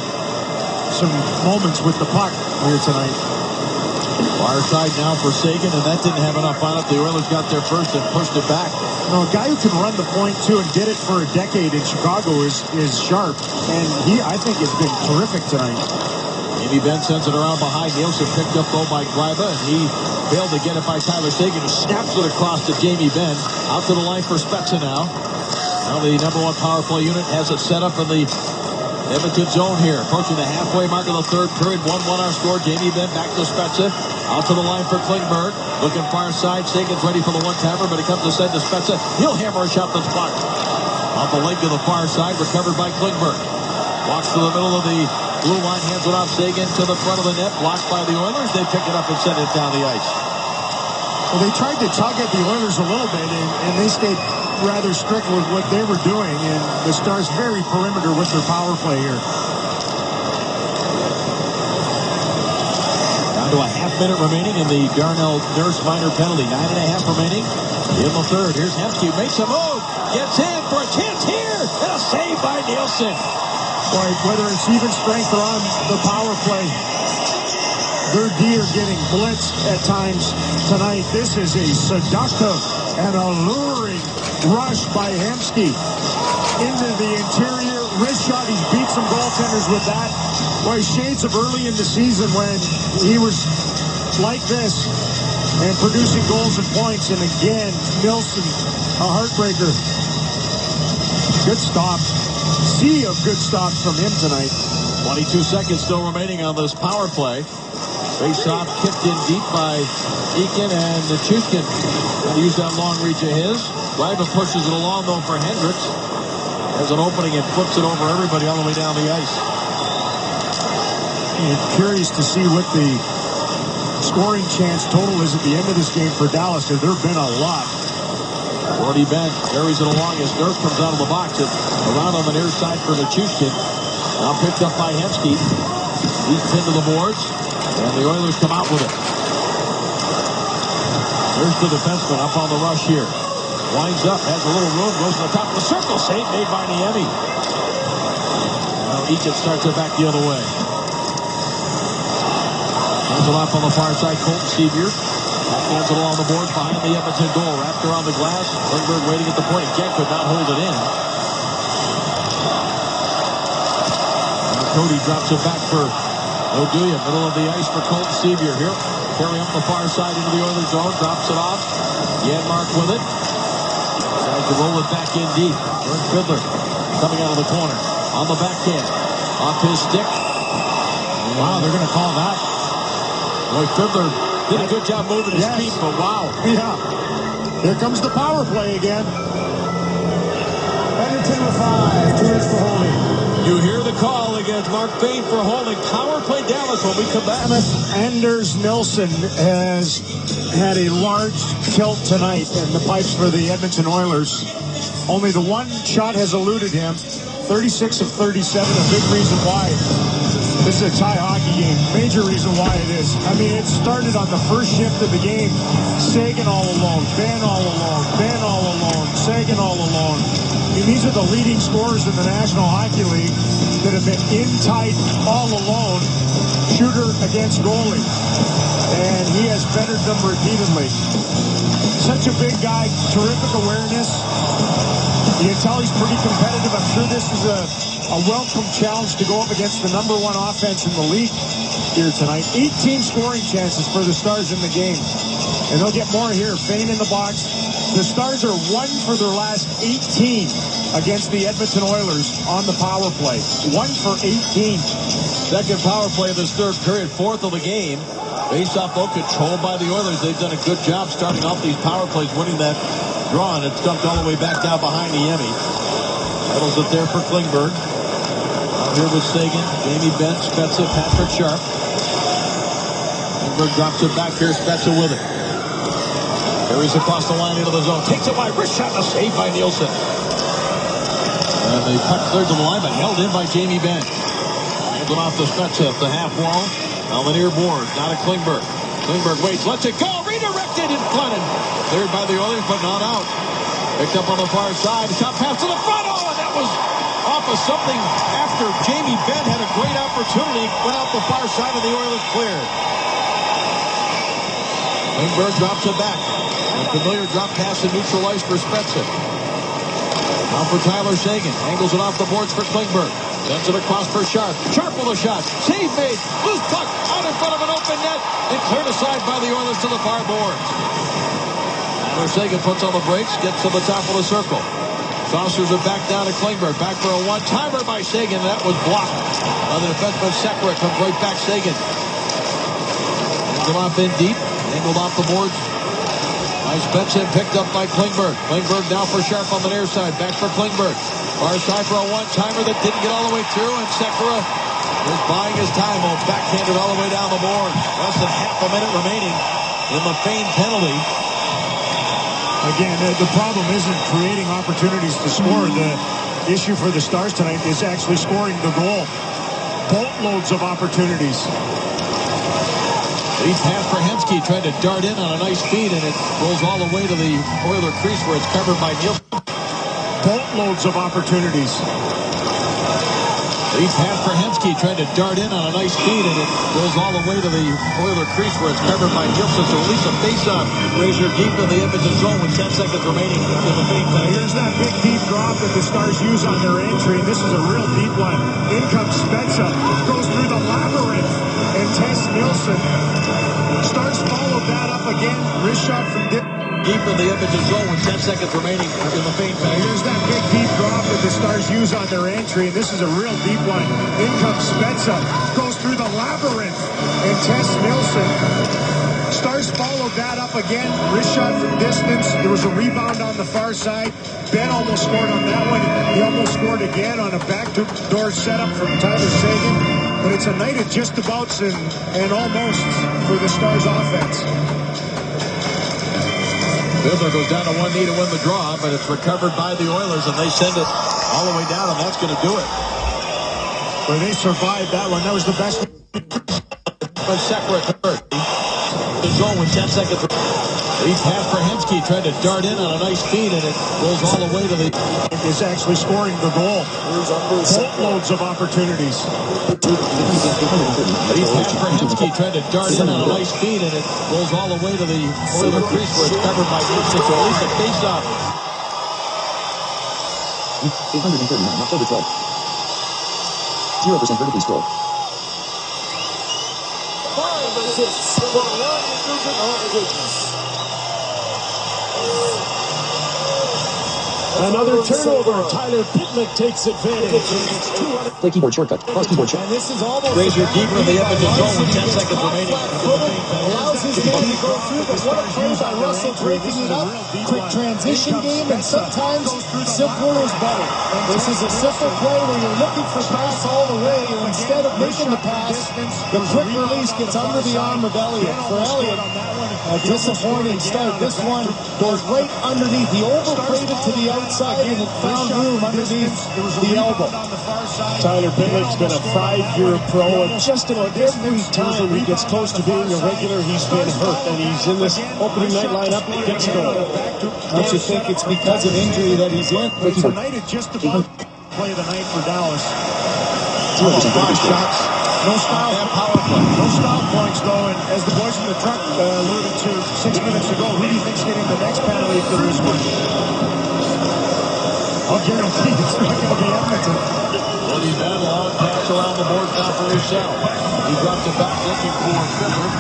some moments with the puck here tonight. Far side now for Seguin, and that didn't have enough on it. The Oilers got there first and pushed it back. No, a guy who can run the point, too, and did it for a decade in Chicago is sharp. And he, I think, has been terrific tonight. Jamie Benn sends it around behind. Nielsen picked up, though, by Greiba, and he failed to get it by Tyler Seguin, who snaps it across to Jamie Benn. Out to the line for Spezza now. Now the #1 power play unit has it set up in the Edmonton zone here. Approaching the halfway mark of the third period. 1-1 our score. Jamie Benn back to Spezza. Out to the line for Klingberg. Looking far side. Seguin's ready for the one-timer, but it comes to send to Spezza. He'll hammer a shot that's blocked. Off the leg to the far side. Recovered by Klingberg. Walks to the middle of the blue line. Hands it off Seguin to the front of the net. Blocked by the Oilers. They pick it up and send it down the ice. Well, they tried to tug at the Oilers a little bit, and they stayed rather strict with what they were doing, and the Stars very perimeter with their power play here. minute remaining in the Darnell Nurse minor penalty. 9.5 remaining in the third. Here's Hemsky, makes a move, gets in for a chance here, and a save by Nielsen. Boy, whether it's even strength or on the power play, their D are getting blitzed at times tonight. This is a seductive and alluring rush by Hemsky into the interior. Wrist shot, he's beat some goaltenders with that. Boy, shades of early in the season when he was like this and producing goals and points. And again, Nielsen, a heartbreaker. Good stop. Sea of good stops from him tonight. 22 seconds still remaining on this power play. Face-off kicked in deep by Eakin and Nichushkin. Trying to use that long reach of his. Ryba pushes it along, though, for Hendricks. Has an opening and flips it over everybody all the way down the ice. I'm curious to see what the scoring chance total is at the end of this game for Dallas. There have been a lot. Gordy Ben carries it along as Dirk comes out of the box. It around on the near side for Nichushkin. Now picked up by Hemsky. He's pinned to the boards. And the Oilers come out with it. There's the defenseman up on the rush here. Winds up, has a little room, goes to the top of the circle. Save made by Niemi. Now Eakin starts it back the other way. Hands it off on the far side. Colton Sevier. Hands it along the boards behind the Edmonton goal. Wrapped around the glass. Klingberg waiting at the point. Again could not hold it in. Now Cody drops it back for Oduya. Middle of the ice for Colton Sevier here. Carry up the far side into the Oilers zone. Drops it off. Janmark with it. Tries to roll it back in deep. Ern Fiddler coming out of the corner. On the backhand. Off his stick. Wow, they're going to call that. Boy, Fiddler did a good job moving his feet, but wow. Yeah. Here comes the power play again. Edmonton with 5. 2 is for holding. You hear the call against Mark Fane for holding. Power play Dallas when we come back. Anders Nilsson has had a large tilt tonight in the pipes for the Edmonton Oilers. Only the one shot has eluded him. 36 of 37, a big reason why. This is a tie hockey game. Major reason why it is. I mean, it started on the first shift of the game. Sagan all alone, Ben all alone, Ben all alone, Sagan all alone. I mean, these are the leading scorers in the National Hockey League that have been in tight all alone, shooter against goalie. And he has bettered them repeatedly. Such a big guy, terrific awareness. You can tell he's pretty competitive. I'm sure this is a welcome challenge to go up against the #1 offense in the league here tonight. 18 scoring chances for the Stars in the game. And they'll get more here. Fane in the box. The Stars are 1 for their last 18 against the Edmonton Oilers on the power play. 1 for 18. Second power play of this third period, 4th of the game. Face-off though controlled by the Oilers. They've done a good job starting off these power plays, winning that draw, and it's dumped all the way back down behind Niemi. Settles it there for Klingberg. Out here with Sagan, Jamie Benn, Spezza, Patrick Sharp. Klingberg drops it back here, Spezza with it. Carries across the line into the zone. Takes it by wrist shot and a save by Nielsen. And the puck cleared to the line, but held in by Jamie Benn. Hands it off to Spezza at the half wall. On the near board, now to Klingberg. Klingberg waits, lets it go, redirected in front, and cleared by the Oilers, but not out. Picked up on the far side, shot pass to the front, and that was off of something after Jamie Benn had a great opportunity, went out the far side of the Oilers cleared. Klingberg drops it back. A familiar drop pass in neutral ice for Spezza. Now for Tyler Sagan, angles it off the boards for Klingberg. Sends it across for Sharp. Sharp with a shot. Save made. Loose puck out in front of an open net. And cleared aside by the Oilers to the far boards. Tyler Sagan puts on the brakes. Gets to the top of the circle. Saucers it back down to Klingberg. Back for a one-timer by Sagan. That was blocked by the defenseman Sekera. Comes right back Sagan. Hands it off in deep. Angled off the boards. Nice Benson picked up by Klingberg. Klingberg now for Sharp on the near side. Back for Klingberg. Far side for a one-timer that didn't get all the way through, and Sekera is buying his time. Backhanded all the way down the board. Less than half a minute remaining in the Fane penalty. Again, the problem isn't creating opportunities to score. The issue for the Stars tonight is actually scoring the goal. Boatloads of opportunities. He's half for Hemsky, trying to dart in on a nice feed, and it rolls all the way to the Oiler crease where it's covered by Nielsen. Boatloads of opportunities. He's half for Hemsky, trying to dart in on a nice feed, and it goes all the way to the Oiler crease where it's covered by Nielsen. So at least a face-off. Razor deep in the Edmonton zone with 10 seconds remaining in the paint. Here's that big deep drop that the Stars use on their entry. This is a real deep one. In comes Spezza. Goes through the labyrinth. And Tess Nielsen. Stars followed that up again. Wrist shot from deep in the Edmonton zone with 10 seconds remaining in the paint. Here's that big deep drop that the Stars use on their entry. And this is a real deep one. In comes Spezza. Goes through the labyrinth. And Tess Nielsen. Stars followed that up again. Wrist shot from distance. There was a rebound on the far side. Ben almost scored on that one. He almost scored again on a backdoor setup from Tyler Seguin. But it's a night of just abouts and almost for the Stars offense. Fiddler goes down to one knee to win the draw, but it's recovered by the Oilers, and they send it all the way down, and that's going to do it. Well, they survived that one. That was the best. Separate third. The zone with 10 seconds. He's half for Hemsky, trying to dart in on a nice feed, and it rolls all the way to the... Is actually scoring the goal. Boatloads of opportunities. He's half for Hemsky, trying to dart in on a nice feed, and it rolls all the way to the Oiler crease where it's covered by Nielsen. So at least a face-off. 839, October 12th. 0% vertically score. 5 assists for Ron Nugent. Oh my goodness. Another turnover. Tyler Pitlick takes advantage. Play keyboard shortcut. Pause keyboard shortcut. And this is almost Razor deeper in the Edmonton zone with 10 seconds remaining. Allows his game to go through, but what a play by Russell breaking it up. Quick transition game, and sometimes simpler is better. This is a simple play where you're looking for pass all the way, and instead of making the pass, the quick release gets under the arm of Elliott. For Elliott, a disappointing start. This one goes right underneath. He overplayed it to the outside and it found room underneath the elbow. Tyler Pitlick's been a 5-year pro, and just about every time he gets close to being a regular, he's been hurt, and he's in this opening night lineup that gets going. Don't you think it's because of injury that he's in? It's a night of just about play of the night for Dallas. 0% vertically score. Shots. No style power play. No style points, though, and as the boys in the truck alluded to 6 minutes ago, who do you think's getting the next penalty for this one? I'll guarantee it's not going to be Edmonton. Well, he's had a long pass around the board now for himself. He dropped it back looking for Fiddler.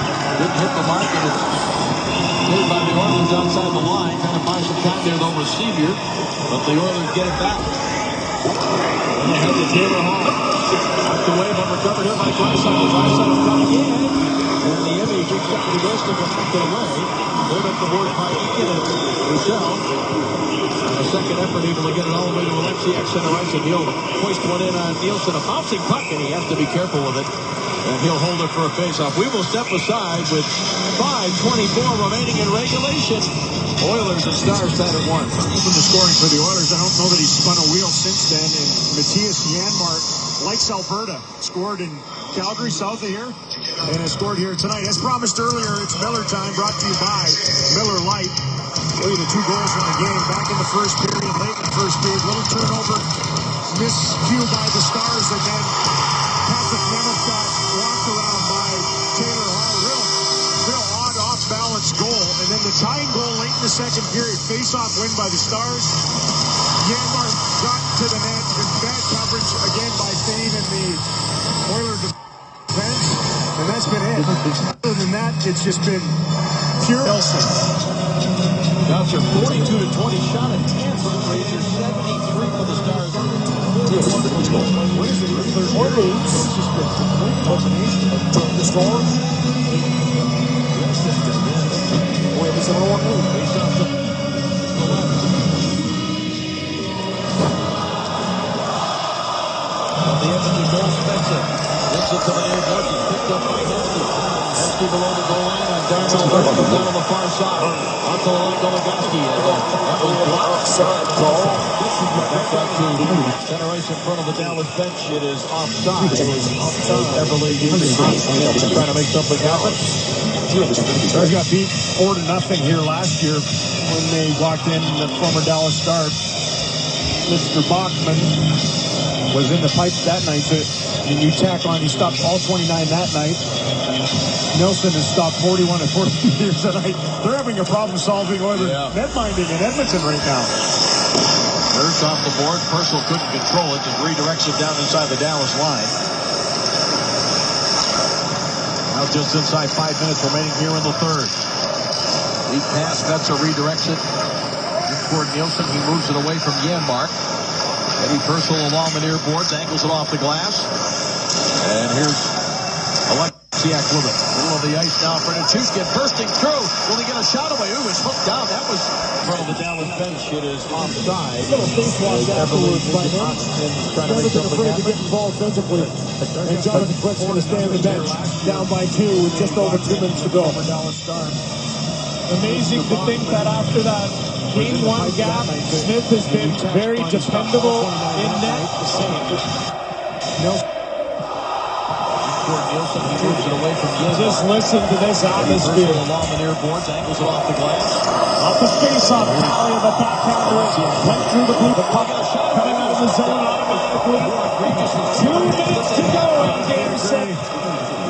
Didn't hit the mark, and it's cleared by the Oilers outside the line. Kind of buys some time there, though, with Sevier. But the Oilers get it back. And they head to Taylor Hall. Knocked away, but recovered here by Draisaitl. Draisaitl coming in. And the image gets up to the wrist and knocked it away. Cleared up the board by Eakin and Michelle. A second effort able to get it all the way to Alexei at center ice, and he'll hoist one in on Nielsen. A bouncing puck, and he has to be careful with it. And he'll hold it for a faceoff. We will step aside with 5:24 remaining in regulation. Oilers and Stars tied at 1. From the scoring for the Oilers, I don't know that he's spun a wheel since then. And Matthias Janmark likes Alberta. Scored in Calgary, south of here, and has scored here tonight. As promised earlier, it's Miller time, brought to you by Miller Lite. Look at the 2 goals in the game. Back in the first period, late in the first period. Little turnover, miscue by the Stars, and then Patrick Nemeth got walked around by Taylor Hall. Real odd off-balance goal. And then the tying goal late in the second period. Face-off win by the Stars. Janmark got to the net. Bad coverage again by Thane and the Oiler defense. And that's been it. Other than that, it's just been pure Nelson. Bouncer 42-20, shot at 10 for the Rangers, 73 for the Stars. What is it? Or lose. It's just been complete combination of the score. Boy, it was a lower move. The Edmonton goal, Spencer. Gets it to the near board. He's picked up by Hemsky. Hemsky below the goal line, and Darnell Hurst down on the far side. Onto the line, Goligoski. That was blocked. Back out to center ice in front of the Dallas bench. It is offside. It was offside. Everly trying to make something happen. Stars got beat 4-0 here last year when they walked in the former Dallas Star. Mr. Bachman was in the pipe that night. And you tack on, he stopped all 29 that night. Nelson has stopped 41 and 42 years a night. They're having a problem solving Oilers net-minding in Edmonton right now. Nurse off the board. Purcell couldn't control it. Just redirects it down inside the Dallas line. Now just inside 5 minutes remaining here in the third. Deep pass. Metzer redirects it toward Nielsen. He moves it away from Janmark. Eddie Purcell along the near boards. Angles it off the glass. And here's Alexiak with it. Middle of the ice now for Nichushkin. Bursting through. Will he get a shot away? Ooh, it's hooked down. That was in front of the Dallas bench. It is offside. Little face wash afterwards by him. Never been afraid to get involved physically. And Jonathan Quick's going to stay on the bench, down by 2 with just over 2 minutes to go. Amazing to think that after that Game 1 gap, Smith has been very dependable in net. Nielsen, he moves it away from Janmark. Just listen to this atmosphere. Along the near boards, angles it off the glass. Off the face-off, Tally of the backhander went through the blue. The puck coming out of the zone automatically. 2 minutes to go in Game 6.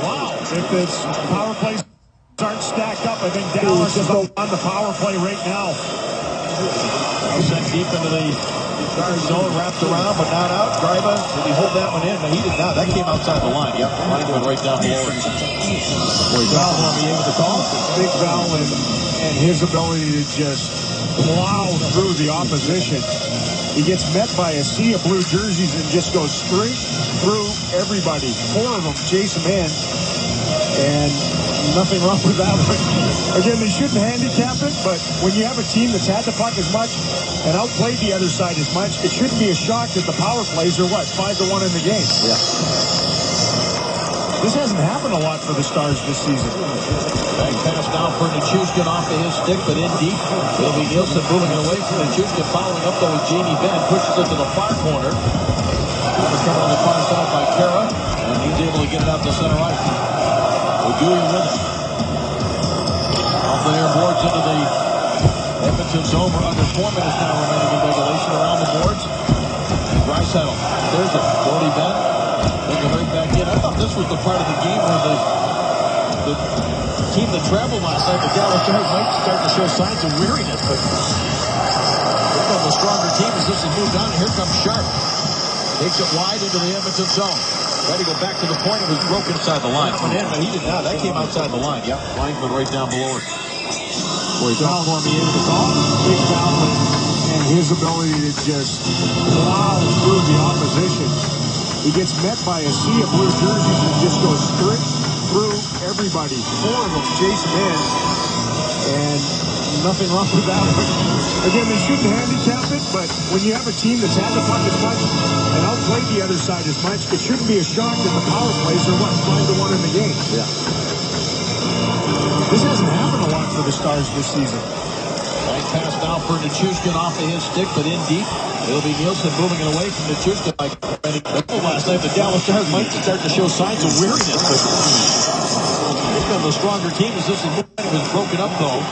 Wow. If this power plays aren't stacked up, I think Dallas is on the power play right now. Sent deep into the Stars zone, wrapped around, but not out. Greiba, did he hold that one in? No, he did not. That came outside the line. Yep, line went right down below it. Boy, Val on the with the call. Big Val and his ability to just plow through the opposition. He gets met by a sea of blue jerseys and just goes straight through everybody. 4 of them chase him in, and nothing wrong with that one. Again, they shouldn't handicap it, but when you have a team that's had the puck as much and outplayed the other side as much, it shouldn't be a shock that the power plays are, 5-1 in the game. Yeah. This hasn't happened a lot for the Stars this season. Back pass now for Nichushkin off of his stick, but in deep. It'll be Nielsen moving it away from Nichushkin, following up though with Jamie Benn, pushes it to the far corner. Covered on the far side by Kara, and he's able to get it out to center ice. O'Dowie with it. Off the near boards into the Edmonton zone. We're under 4 minutes now remaining in regulation. Around the boards. And Draisaitl. There's it. Brody Benn. Bring it right back in. I thought this was the part of the game where the team that traveled last night, the Dallas Stars, might start to show signs of weariness. But here comes the stronger team as this has moved on. And here comes Sharp. Takes it wide into the Edmonton zone. Tried to go back to the point. It was broken inside the line. Went in, but he did not. That came outside the line. Yep. Line went right down below it. Boy, Val Cormier with the call. Big Val and his ability to just plow through the opposition. He gets met by a sea of blue jerseys and just goes straight through everybody. 4 of them chase him in, and nothing wrong with that one. Again, they shouldn't handicap it, but when you have a team that's had the puck as much and outplayed the other side as much, it shouldn't be a shock that the power plays are 5-1 in the game. Yeah. This hasn't happened a lot for the Stars this season. Right pass now for Nichushkin off of his stick, but in deep. It'll be Nielsen moving it away from Nichushkin. Like last night, the Dallas Stars might start to show signs of weariness. But here comes the stronger team as this is moving. It was broken up though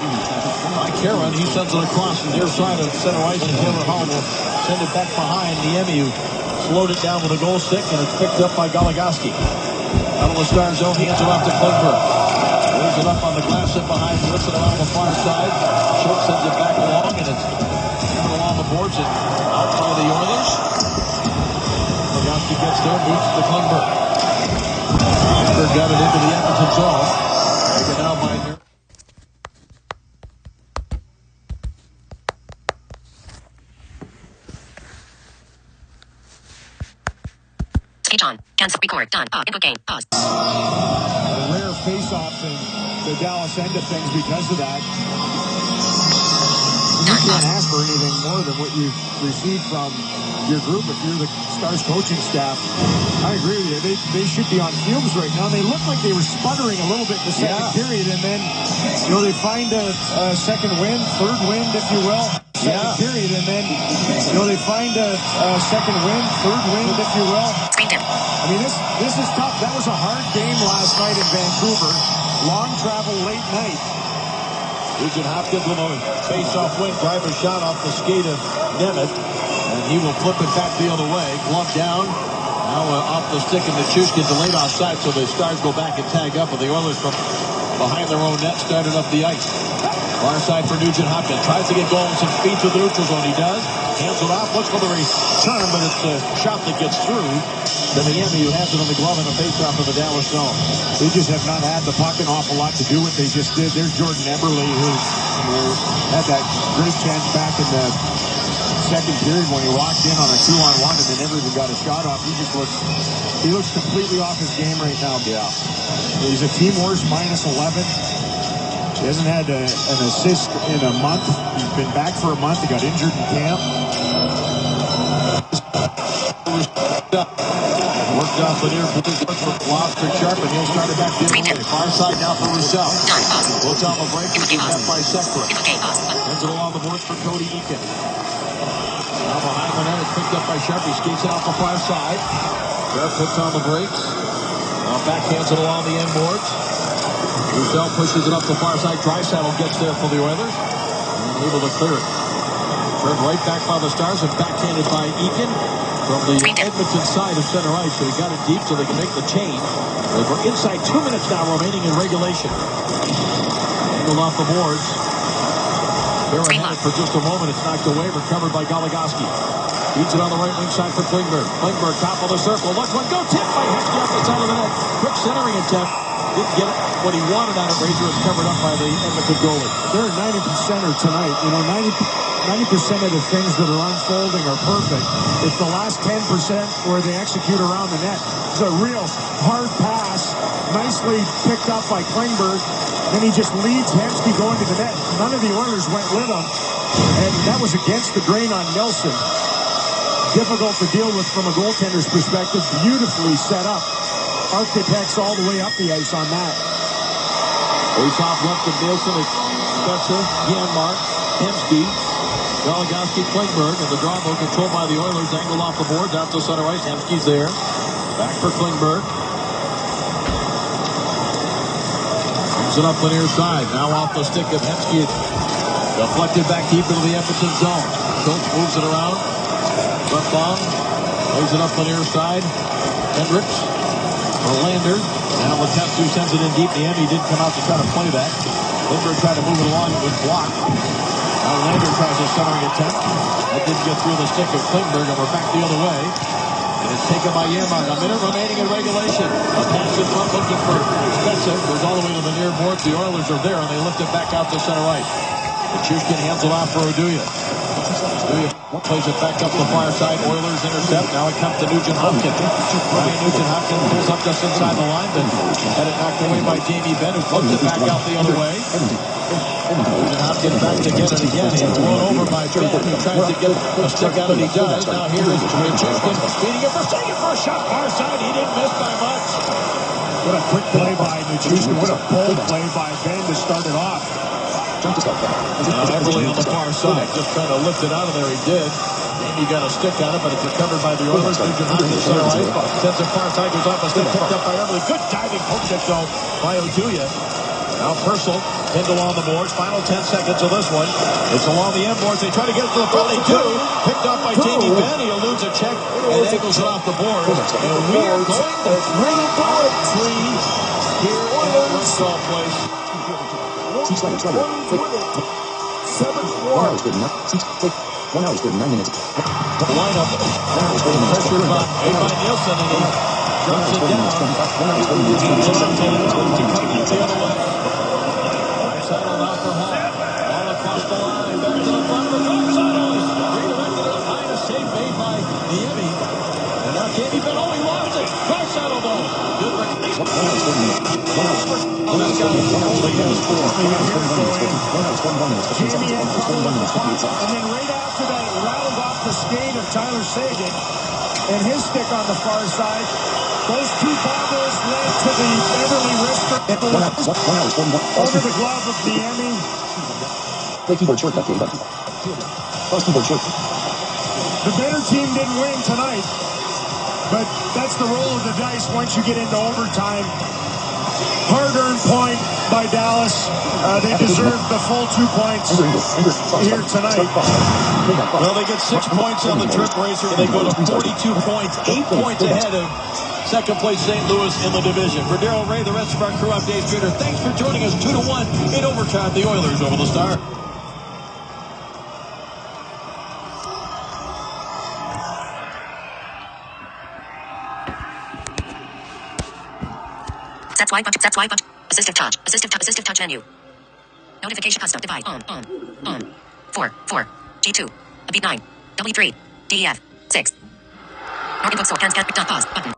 by Karen. He sends it across the near side of center ice, and Taylor Hall will send it back behind Niemi, who slowed it down with a goal stick, and it's picked up by Goligoski. Out of the Star zone, he hands it off to Klingberg. Lays it up on the glass set behind, lifts it around the far side. Shook sends it back along, and it's coming along the boards and out by the Oilers. Goligoski gets there, moves to Klingberg. Klingberg got it into the Edmonton zone. Taken out by here. Speech on. Cancel. Record. Done. Input game. Pause. A rare face-off in the Dallas end of things because of that. You can't ask for anything more than what you've received from your group if you're the Stars coaching staff. I agree with you. They should be on fumes right now. They look like they were sputtering a little bit in the second period, and then they find a second wind, third wind, if you will. second period, and then, they find a second wind, third wind, if you will. I mean, this is tough. That was a hard game last night in Vancouver. Long travel, late night. Nugent Hopkins will face-off win. Driver shot off the skate of Nemeth, and he will flip it back the other way. Glove down. Now off the stick of Nichushkin, delayed offside, so the Stars go back and tag up, and the Oilers from behind their own net started up the ice. Far side for Nugent Hopkins. Tries to get going with some speed to the neutral zone. He does. Hands it off. Looks for the return, but it's a shot that gets through to Miami, who has it on the glove and a face-off of the Dallas zone. They just have not had the puck an awful lot to do with. They just did. There's Jordan Eberle, who had that great chance back in the second period when he walked in on a 2-on-1 and then never even got a shot off. He looks completely off his game right now. Yeah. He's a team worst, -11. He hasn't had an assist in a month. He's been back for a month. He got injured in camp. Worked off the near lost for Sharp, and he'll start it back the other way. Far side now for Roussel. Goes on the break. He's met by Sekera. Sends it along the boards for Cody Eakin. Now behind the net, it's picked up by Sharp. He skates out the far side. Sharp puts on the brakes. Now backhands it along the end boards. Roussel pushes it up the far side. Draisaitl gets there for the Oilers. And able to clear it. Turned right back by the Stars and backhanded by Eakin from the Edmonton side of center ice. So he got it deep so they can make the change. We're inside 2 minutes now remaining in regulation. Angled off the boards. They're ahead for just a moment. It's knocked away. Recovered by Goligoski. Feeds it on the right wing side for Klingberg. Klingberg top of the circle. Look one. Go tip by Hextall off the side of the net. Quick centering attempt. Didn't get what he wanted on it. Razor is covered up by the Edmonton goalie. They're a 90%er tonight. 90% of the things that are unfolding are perfect. It's the last 10% where they execute around the net. It's a real hard pass. Nicely picked up by Klingberg. Then he just leads Hemsky going to the net. None of the Oilers went with him. And that was against the grain on Nelson. Difficult to deal with from a goaltender's perspective. Beautifully set up. Architects all the way up the ice on that. Face-off left of Nielsen. It's Spencer, Janmark, Hemsky, Goligoski, Klingberg, and the draw move controlled by the Oilers. Angle off the boards out to center ice. Hemsky's there. Back for Klingberg. Comes it up the near side. Now off the stick of Hemsky. Deflected back deep into the Edmonton zone. Schultz moves it around. Left bomb. Lays it up the near side. Hendricks. Lander. Now Letestu sends it in deep. Miami didn't come out to try to play that. Lindbergh tried to move it along. It was blocked. Now Lander tries a centering attempt. That didn't get through the stick of Klingberg, and we're back the other way. And it's taken by Yermark. A minute remaining in regulation. A pass in front looking for Spencer. Goes all the way to the near boards. The Oilers are there, and they lift it back out to center ice. Nichushkin hands it off for Oduya. Oduya plays it back up the far side. Oilers intercept. Now it comes to Nugent Hopkins. Ryan Nugent Hopkins pulls up just inside the line, but had it knocked away by Jamie Benn, who flips it back out the other way. Nugent Hopkins back to get it again. He's blown over by Benn, who tries to get a stick out, and he does. Now here is Nichushkin feeding it for second for a shot far side. He didn't miss by much. What a quick play by Nichushkin. What a bold play by Benn to start it off. Eberle on the far side, just trying to lift it out of there. He did. He got a stick on it, but it's recovered by the Oilers. Nugent Hopkins center ice. Sends it far side, goes off a stick, picked up by Eberle. Good diving poke check though by Oduya. Now Purcell, pinned along the boards. Final 10 seconds of this one. It's along the end boards. They try to get it to the front. They do. Picked up by Jamie Benn. He eludes a check and angles it off the board. And we are going to bring it down at 3 here in Russell Place. 6 seconds left. 1 hour is good enough. 1 hour is good. 9 minutes. The lineup. Pressure by Nielsen, and he drops it down. 1 hour is 20 minutes. The other way. Settled out for Hall. All across the line. Back to the front of the Draisaitl. Redirected it behind a save made by Niemi. And now Jamie Benn. Oh, he lost it. Draisaitl though. Good release. 1 hour is 20 minutes. 1 hour is 4. 1 hour is 20 minutes. 1 hour is 21 minutes. 1 hour is 21 minutes. 15 seconds. 1 hour is 21 minutes. 58 seconds. And then right after that, it rattled off the skate of Tyler Seguin and his stick on the far side. Those two bobbles led to the Eberle wrister. 1 hour is 41. Over the glove of Miami. Play keyboard shortcut. The better team didn't win tonight, but that's the roll of the dice once you get into overtime. Hard-earned point by Dallas. They deserve the full 2 points here tonight. Well, they get 6 points on the trip racer. They go to 42 points, 8 points ahead of second place St. Louis in the division. For Darryl Ray, the rest of our crew, I'm Dave Trader. Thanks for joining us. 2-1 in overtime. The Oilers over the Star. Set swipe. Assistive touch menu. Notification custom divide on. 4 G2 a beat 9 W3 DEF 6. More input so hands can't pause button.